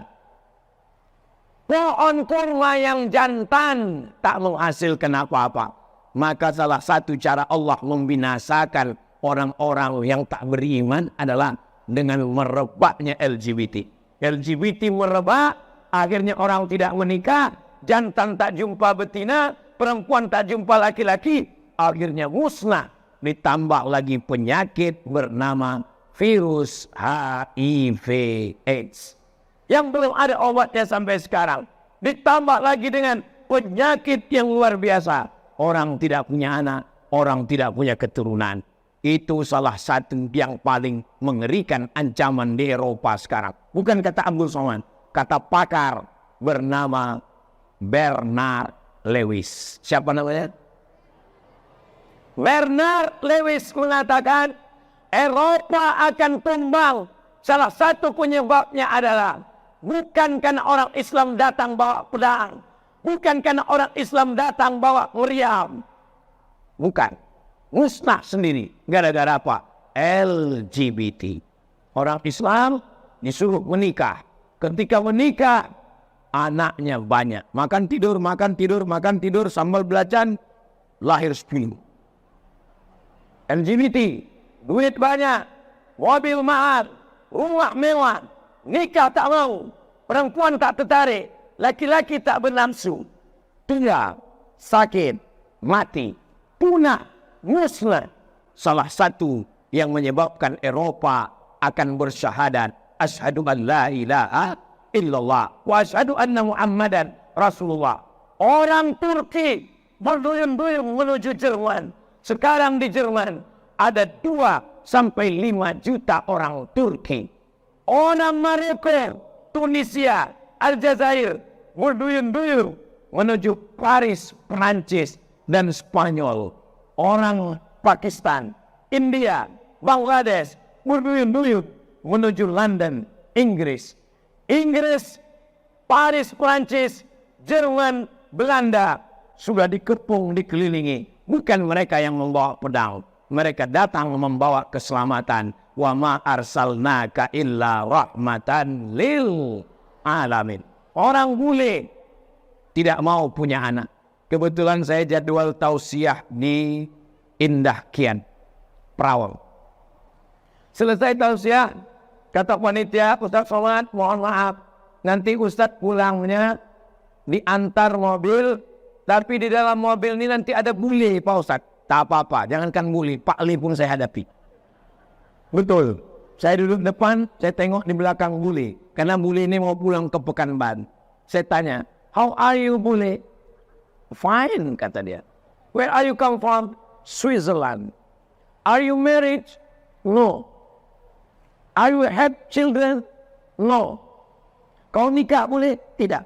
pohon kurma yang jantan tak menghasilkan apa-apa. Maka salah satu cara Allah membinasakan orang-orang yang tak beriman adalah dengan merebaknya LGBT. LGBT merebak, akhirnya orang tidak menikah, jantan tak jumpa betina, perempuan tak jumpa laki-laki, akhirnya musnah. Ditambah lagi penyakit bernama virus HIV AIDS yang belum ada obatnya sampai sekarang. Ditambah lagi dengan penyakit yang luar biasa. Orang tidak punya anak, orang tidak punya keturunan. Itu salah satu yang paling mengerikan ancaman di Eropa sekarang. Bukan kata Abdul Somad, kata pakar bernama Bernard Lewis. Siapa namanya? Bernard Lewis mengatakan Eropa akan tumbang. Salah satu penyebabnya adalah bukan karena orang Islam datang bawa pedang, bukan karena orang Islam datang bawa meriam, bukan, musnah sendiri. Gara-gara apa? LGBT. Orang Islam disuruh menikah. Ketika menikah, anaknya banyak. Makan tidur, makan tidur, makan tidur, sambal belacan, lahir 10. LGBT, duit banyak, mobil mahal, rumah mewah, nikah tak mau, perempuan tak tertarik, laki-laki tak bernafsu, tua, sakit, mati, punah, musnah. Salah satu yang menyebabkan Eropa akan bersyahadat, asyhadu an la ilaha illallah wa asyhadu anna Muhammadan Rasulullah. Orang Turki berduyun-duyun menuju Jerman. Sekarang di Jerman ada 2 sampai 5 juta orang Turki. Orang Maroko, Tunisia, Aljazair berduyun-duyun menuju Paris, Prancis dan Spanyol. Orang Pakistan, India, Bangladesh berduyun-duyun menuju London, Inggris. Inggris, Paris, Prancis, Jerman, Belanda sudah dikepung, dikelilingi. Bukan mereka yang membawa pedang. Mereka datang membawa keselamatan. Wa ma arsalnaka illa rahmatan lil alamin. Orang bule tidak mau punya anak. Kebetulan saya jadwal tausiah di Indah Kian, Perawang. Selesai tausiah, kata panitia, Ustaz Somad, mohon maaf, nanti Ustaz pulangnya diantar mobil, tapi di dalam mobil ini nanti ada bule, Pak Ustaz. Tak apa-apa, jangankan bule, Pak Li pun saya hadapi. Betul, saya duduk depan, saya tengok di belakang bule, karena bule ini mau pulang ke Pekanbaru. Saya tanya, how are you bule? Fine, kata dia. Where are you come from? Switzerland. Are you married? No. Are you have children? No. Kau nikah boleh? Tidak.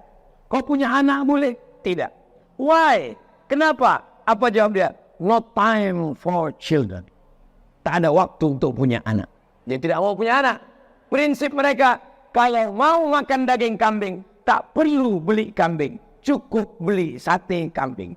Kau punya anak boleh? Tidak. Why? Kenapa? Apa jawab dia? No time for children. Tak ada waktu untuk punya anak. Dia tidak mau punya anak. Prinsip mereka, kalau mau makan daging kambing, tak perlu beli kambing. Cukup beli sate kambing.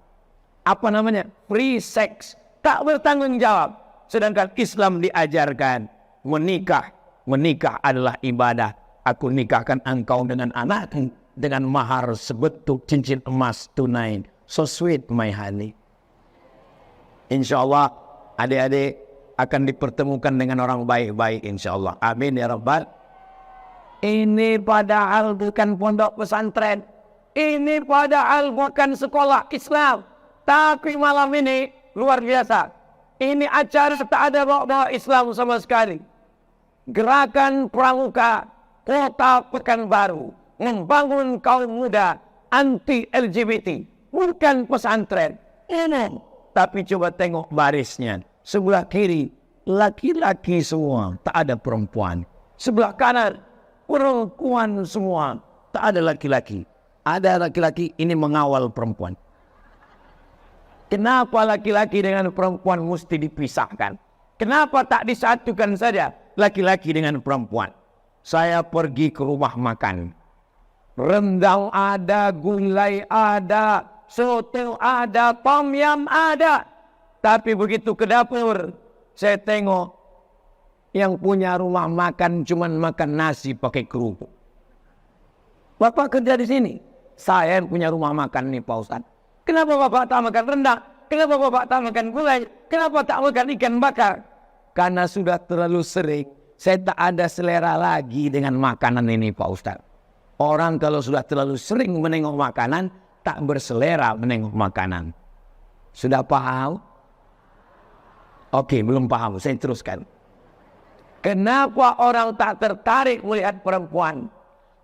Apa namanya? Free sex. Tak bertanggung jawab. Sedangkan Islam diajarkan menikah. Menikah adalah ibadah. Aku nikahkan engkau dengan anakku dengan mahar sebetuk cincin emas tunai. So sweet my honey. Insya Allah adik-adik akan dipertemukan dengan orang baik-baik insyaallah. Amin ya rabbal. Ini padahal bukan pondok pesantren. Ini padahal bukan sekolah Islam. Tapi malam ini luar biasa. Ini acara tak ada bawa Islam sama sekali. Gerakan Pramuka Kota Pekanbaru membangun kaum muda anti LGBT. Bukan pesantren. Ini. Tapi coba tengok barisnya. Sebelah kiri laki-laki semua, tak ada perempuan. Sebelah kanan perempuan semua, tak ada laki-laki. Ada laki-laki, ini mengawal perempuan. Kenapa laki-laki dengan perempuan mesti dipisahkan? Kenapa tak disatukan saja laki-laki dengan perempuan? Saya pergi ke rumah makan. Rendang ada, gulai ada, soto ada, tom yam ada. Tapi begitu ke dapur, saya tengok yang punya rumah makan cuman makan nasi pakai kerupuk. Bapak kerja di sini. Saya yang punya rumah makan nih Pak Ustadz. Kenapa Bapak tak makan rendang? Kenapa Bapak tak makan gulai? Kenapa tak makan ikan bakar? Karena sudah terlalu sering. Saya tak ada selera lagi dengan makanan ini Pak Ustadz. Orang kalau sudah terlalu sering menengok makanan, tak berselera menengok makanan. Sudah paham? Oke, belum paham. Saya teruskan. Kenapa orang tak tertarik melihat perempuan?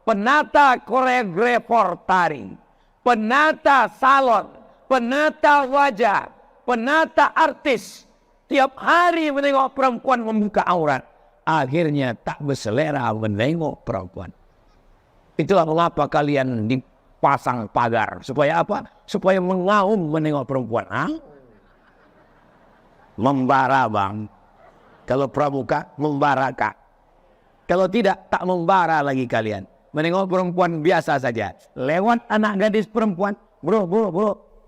Penata koreografer tari, penata salon, penata wajah, penata artis. Tiap hari menengok perempuan membuka aurat. Akhirnya tak berselera menengok perempuan. Itulah mengapa kalian dipasang pagar. Supaya apa? Supaya mengaum menengok perempuan. Hah? Membara bang. Kalau pramuka, membara kak. Kalau tidak, tak membara lagi kalian. Menengok perempuan biasa saja. Lewat anak gadis perempuan. Bro,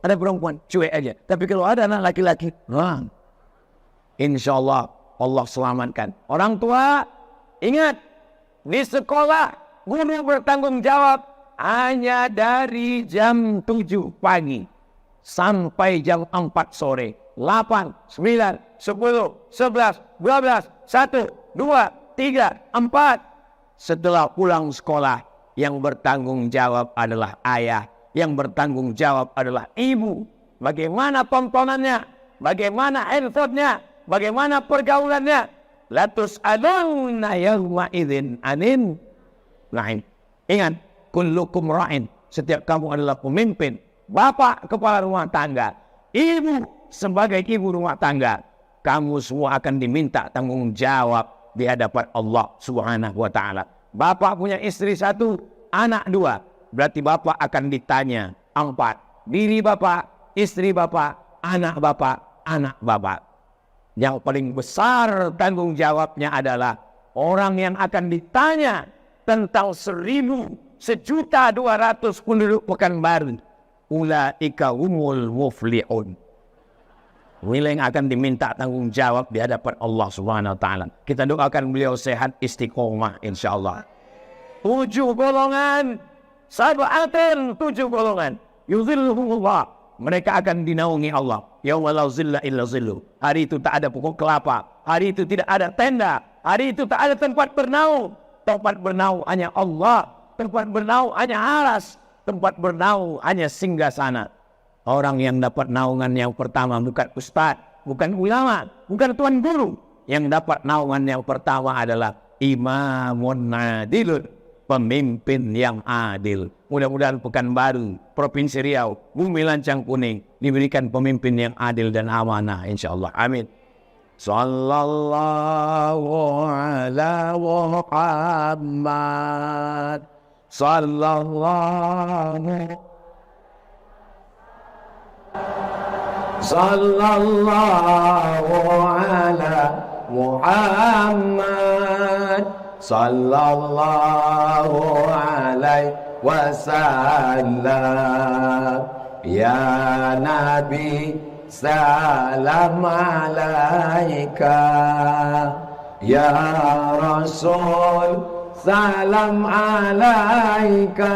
ada perempuan. Cuek aja. Tapi kalau ada anak laki-laki, insya Allah, Allah selamatkan. Orang tua, ingat. Di sekolah, guru bertanggung jawab. Hanya dari jam 7 pagi. Sampai jam 4 sore. 8, 9, 10, 11, 12, 1, 2, 3, 4. Setelah pulang sekolah, yang bertanggung jawab adalah ayah. Yang bertanggung jawab adalah ibu. Bagaimana tontonannya? Bagaimana handphonenya? Bagaimana pergaulannya? Latus adawna yawma idzin anin. Nah, ingat, kullukum ra'in. Setiap kamu adalah pemimpin. Bapak kepala rumah tangga. Ibu sebagai ibu rumah tangga, kamu semua akan diminta tanggung jawab di hadapan Allah Subhanahu wa ta'ala. Bapak punya istri 1, anak 2. Berarti bapak akan ditanya 4. Diri bapak, istri bapak, anak bapak, anak bapak. Yang paling besar tanggung jawabnya adalah orang yang akan ditanya tentang 1.200.000 penduduk Pekanbaru. Ulaika humul muflihun. Beliau yang akan diminta tanggung jawab di hadapan Allah Subhanahu wa ta'ala. Kita doakan beliau sehat istiqomah insyaallah. 7 golongan, sab'atin 7 golongan. Yuzilluhumullah. Mereka akan dinaungi Allah. Yauma la zilla illa zillu. Hari itu tak ada pokok kelapa. Hari itu tidak ada tenda. Hari itu tak ada tempat bernaung. Tempat bernaung hanya Allah. Tempat bernaung hanya aras. Tempat bernaung hanya singgasana. Orang yang dapat naungan yang pertama bukan ustaz, bukan ulama, bukan tuan guru. Yang dapat naungan yang pertama adalah imamun adilun, pemimpin yang adil. Mudah-mudahan Pekanbaru, Provinsi Riau, Bumi Lancang Kuning diberikan pemimpin yang adil dan amanah insyaallah. Amin. Sallallahu ala Muhammad. Sallallahu ala Muhammad. Sallallahu alaihi wasallam. Ya Nabi, salam alaika. Ya Rasul, salam alaika.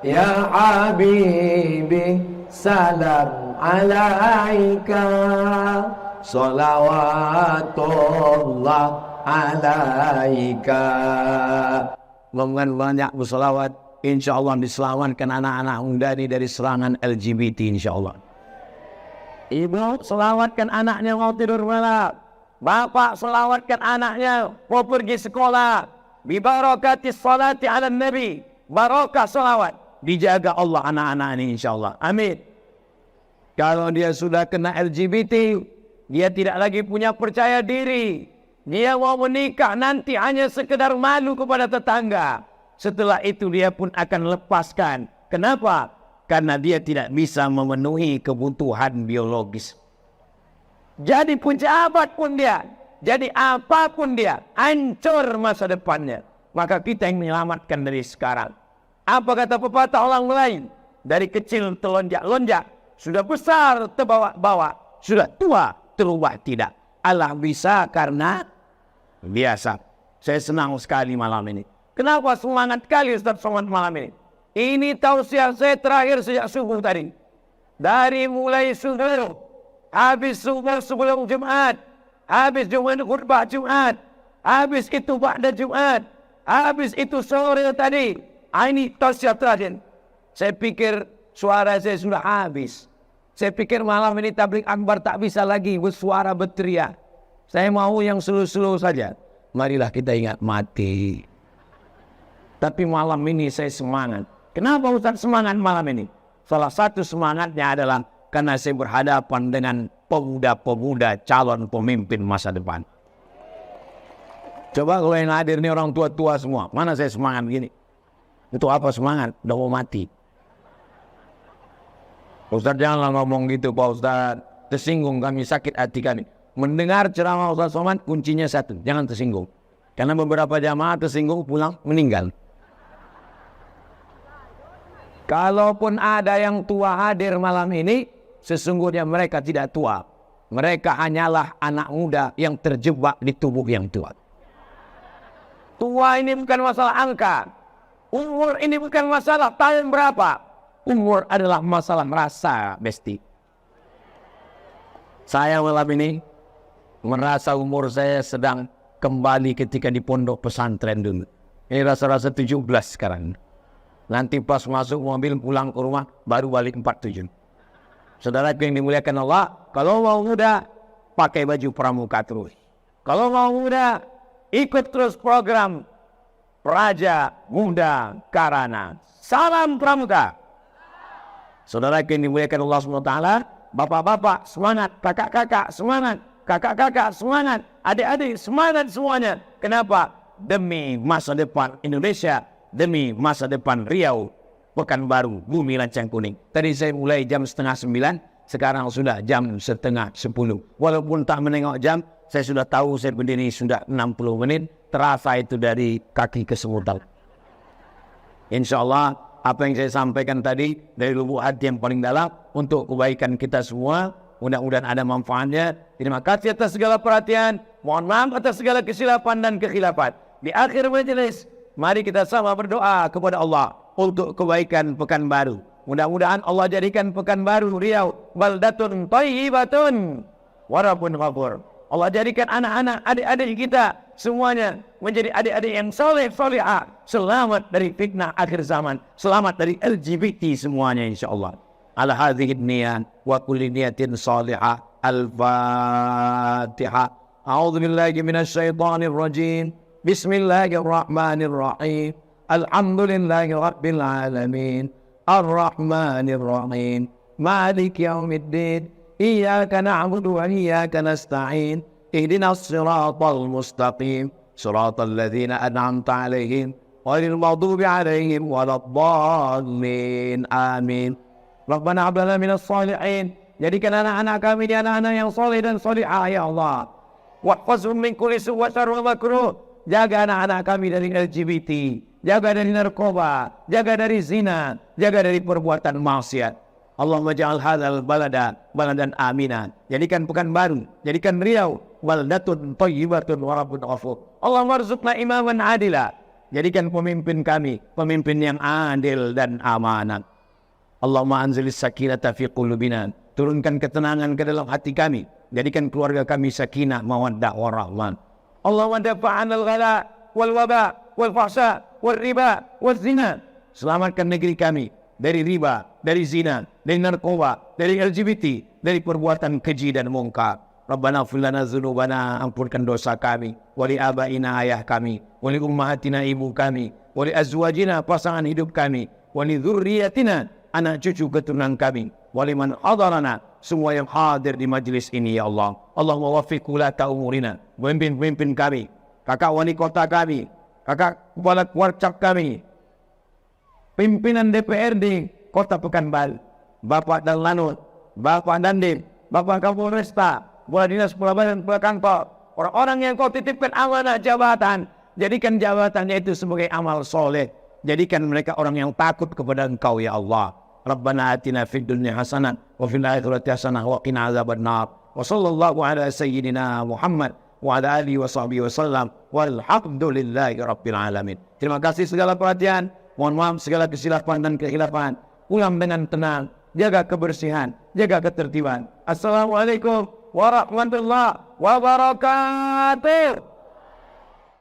Ya Habibi, salam alaika. salawatullah alaika. Dengan banyak bersalawat, insya Allah diselamatkan anak-anak muda ini dari serangan LGBT, insya Allah. Ibu selawatkan anaknya mau tidur malam. Bapak selawatkan anaknya mau pergi sekolah. Bibarakati salati ala nabi. Barakah salawat. Dijaga Allah anak-anak ini insya Allah. Amin. Kalau dia sudah kena LGBT, dia tidak lagi punya percaya diri. Dia mau menikah nanti hanya sekedar malu kepada tetangga. Setelah itu dia pun akan lepaskan. Kenapa? Karena dia tidak bisa memenuhi kebutuhan biologis. Jadi pejabat pun dia, jadi apapun dia, hancur masa depannya. Maka kita yang menyelamatkan dari sekarang. Apa kata pepatah orang lain? Dari kecil terlonjak-lonjak, sudah besar terbawa-bawa, sudah tua terubah tidak. Allah bisa karena biasa. Saya senang sekali malam ini. Kenapa semangat kali Ustaz Somad malam ini? Ini tausiah saya terakhir sejak subuh tadi. Dari mulai subuh, habis subuh sebelum Jumat, habis Jumat khutbah Jumat, habis itu ba'da Jumat, habis itu sore tadi. Ini tausiah terakhir. Saya pikir suara saya sudah habis. Saya pikir malam ini tabligh akbar tak bisa lagi bersuara berteriak. Saya mau yang slow-slow saja. Marilah kita ingat mati. Tapi malam ini saya semangat. Kenapa Ustaz semangat malam ini? Salah satu semangatnya adalah karena saya berhadapan dengan pemuda-pemuda calon pemimpin masa depan. Coba kalau yang hadir ini orang tua-tua semua. Mana saya semangat begini? Itu apa semangat? Udah mau mati. Ustaz janganlah ngomong gitu Pak Ustaz. Tersinggung kami, sakit hati kami. Mendengar ceramah Ustaz Somad kuncinya satu. Jangan tersinggung. Karena beberapa jamaah tersinggung pulang meninggal. Kalaupun ada yang tua hadir malam ini, sesungguhnya mereka tidak tua. Mereka hanyalah anak muda yang terjebak di tubuh yang tua. Tua ini bukan masalah angka. Umur ini bukan masalah tahun berapa. Umur adalah masalah rasa, Besti. Saya malam ini merasa umur saya sedang kembali ketika di pondok pesantren dulu. Ini rasa-rasa 17 sekarang. Nanti pas masuk mobil pulang ke rumah baru balik 47. Saudara yang dimuliakan Allah, kalau mau muda pakai baju pramuka terus. Kalau mau muda ikut terus program Praja Muda Karana. Salam pramuka. Saudara yang dimuliakan Allah SWT, bapak-bapak semangat, kakak-kakak semangat, kakak-kakak semangat, adik-adik semangat semuanya. Kenapa? Demi masa depan Indonesia. Demi masa depan Riau, Pekanbaru, Bumi Lancang Kuning. Tadi saya mulai jam 8:30, sekarang sudah jam 9:30. Walaupun tak menengok jam, saya sudah tahu saya berdiri sudah 60 menit. Terasa itu dari kaki ke semutal. Insya Allah, apa yang saya sampaikan tadi dari lubuk hati yang paling dalam untuk kebaikan kita semua. Mudah-mudahan ada manfaatnya. Terima kasih atas segala perhatian. Mohon maaf atas segala kesilapan dan kekhilafan. Di akhir majelis, mari kita sama berdoa kepada Allah untuk kebaikan Pekanbaru. Mudah-mudahan Allah jadikan Pekanbaru Riau baldatun thayyibatun wa rabbun ghafur. Allah jadikan anak-anak, adik-adik kita semuanya menjadi adik-adik yang soleh, solehah. Selamat dari fitnah akhir zaman. Selamat dari LGBT semuanya insyaAllah. Ala hadhihi niyat wa kulli niyatin salihah. Al-Fatihah. A'udzu billahi minasyaitonir rajim. Bismillahirrahmanirrahim. Alhamdulillahi rabbil alamin. Ar-Rahmanir Rahim. Malik yaumiddin. Iyyaka na'budu wa iyyaka nasta'in. Ihdinas siratal mustaqim. Siratal ladzina an'amta 'alaihim ghairil maghdubi 'alaihim waladdallin. Amin. Rabbana hab lana minas shalihin. Jadikan anak-anak kami di anak-anak yang saleh dan salihah ya Allah. Wahfazhum min kulli su' wa syarri wa makruh. Jaga anak-anak kami dari LGBT, jaga dari narkoba, jaga dari zina, jaga dari perbuatan maksiat. Allahumma ja'al hadzal baladan aminan. Jadikan Pekanbaru, jadikan Riau baldatun thayyibatun wa rabbun ghafur. Allahumma rzuqna imaman adila. Jadikan pemimpin kami pemimpin yang adil dan amanat. Allahumma anzilis sakinata fi qulubina. Turunkan ketenangan ke dalam hati kami. Jadikan keluarga kami sakinah, mawaddah, warahmah. Allahumma dafa'an al-ghala wal waba wal fahsya wal riba wal zina. Selamatkan negeri kami dari riba, dari zina, dari narkoba, dari LGBT, dari perbuatan keji dan mungkar. Rabbana ighfir lana dzunubana, ampunkan dosa kami, wali abaina, ayah kami, wali ummahatina, ibu kami, wali azwajina, pasangan hidup kami, wali dzurriyyatina, anak cucu keturunan kami, wali man hadarana, semua yang hadir di majlis ini ya Allah. Allahumma waffiq ulata umurina, pemimpin-pemimpin kami, kakak wali kota kami, kakak kepala warcap kami, pimpinan DPRD Kota Pekanbaru, Bapak dan Lanut, Bapak Dandim, Bapak Kapolresta, Kepala Dinas, Kepala Badan, Kepala Kantor, orang-orang yang kau titipkan amanah jabatan, jadikan jabatannya itu sebagai amal soleh, jadikan mereka orang yang takut kepada Engkau ya Allah. Rabbana atina fid dunya hasanah wa fil akhirati hasanah wa qina azabannar. Wa sallallahu ala sayyidina Muhammad wa ala alihi wa sahbihi wasallam walhamdulillahi rabbil alamin. Terima kasih segala perhatian. Mohon maaf segala kesilapan dan kehilafan. Ulang dengan tenang, jaga kebersihan, jaga ketertiban. Assalamualaikum warahmatullahi wabarakatuh.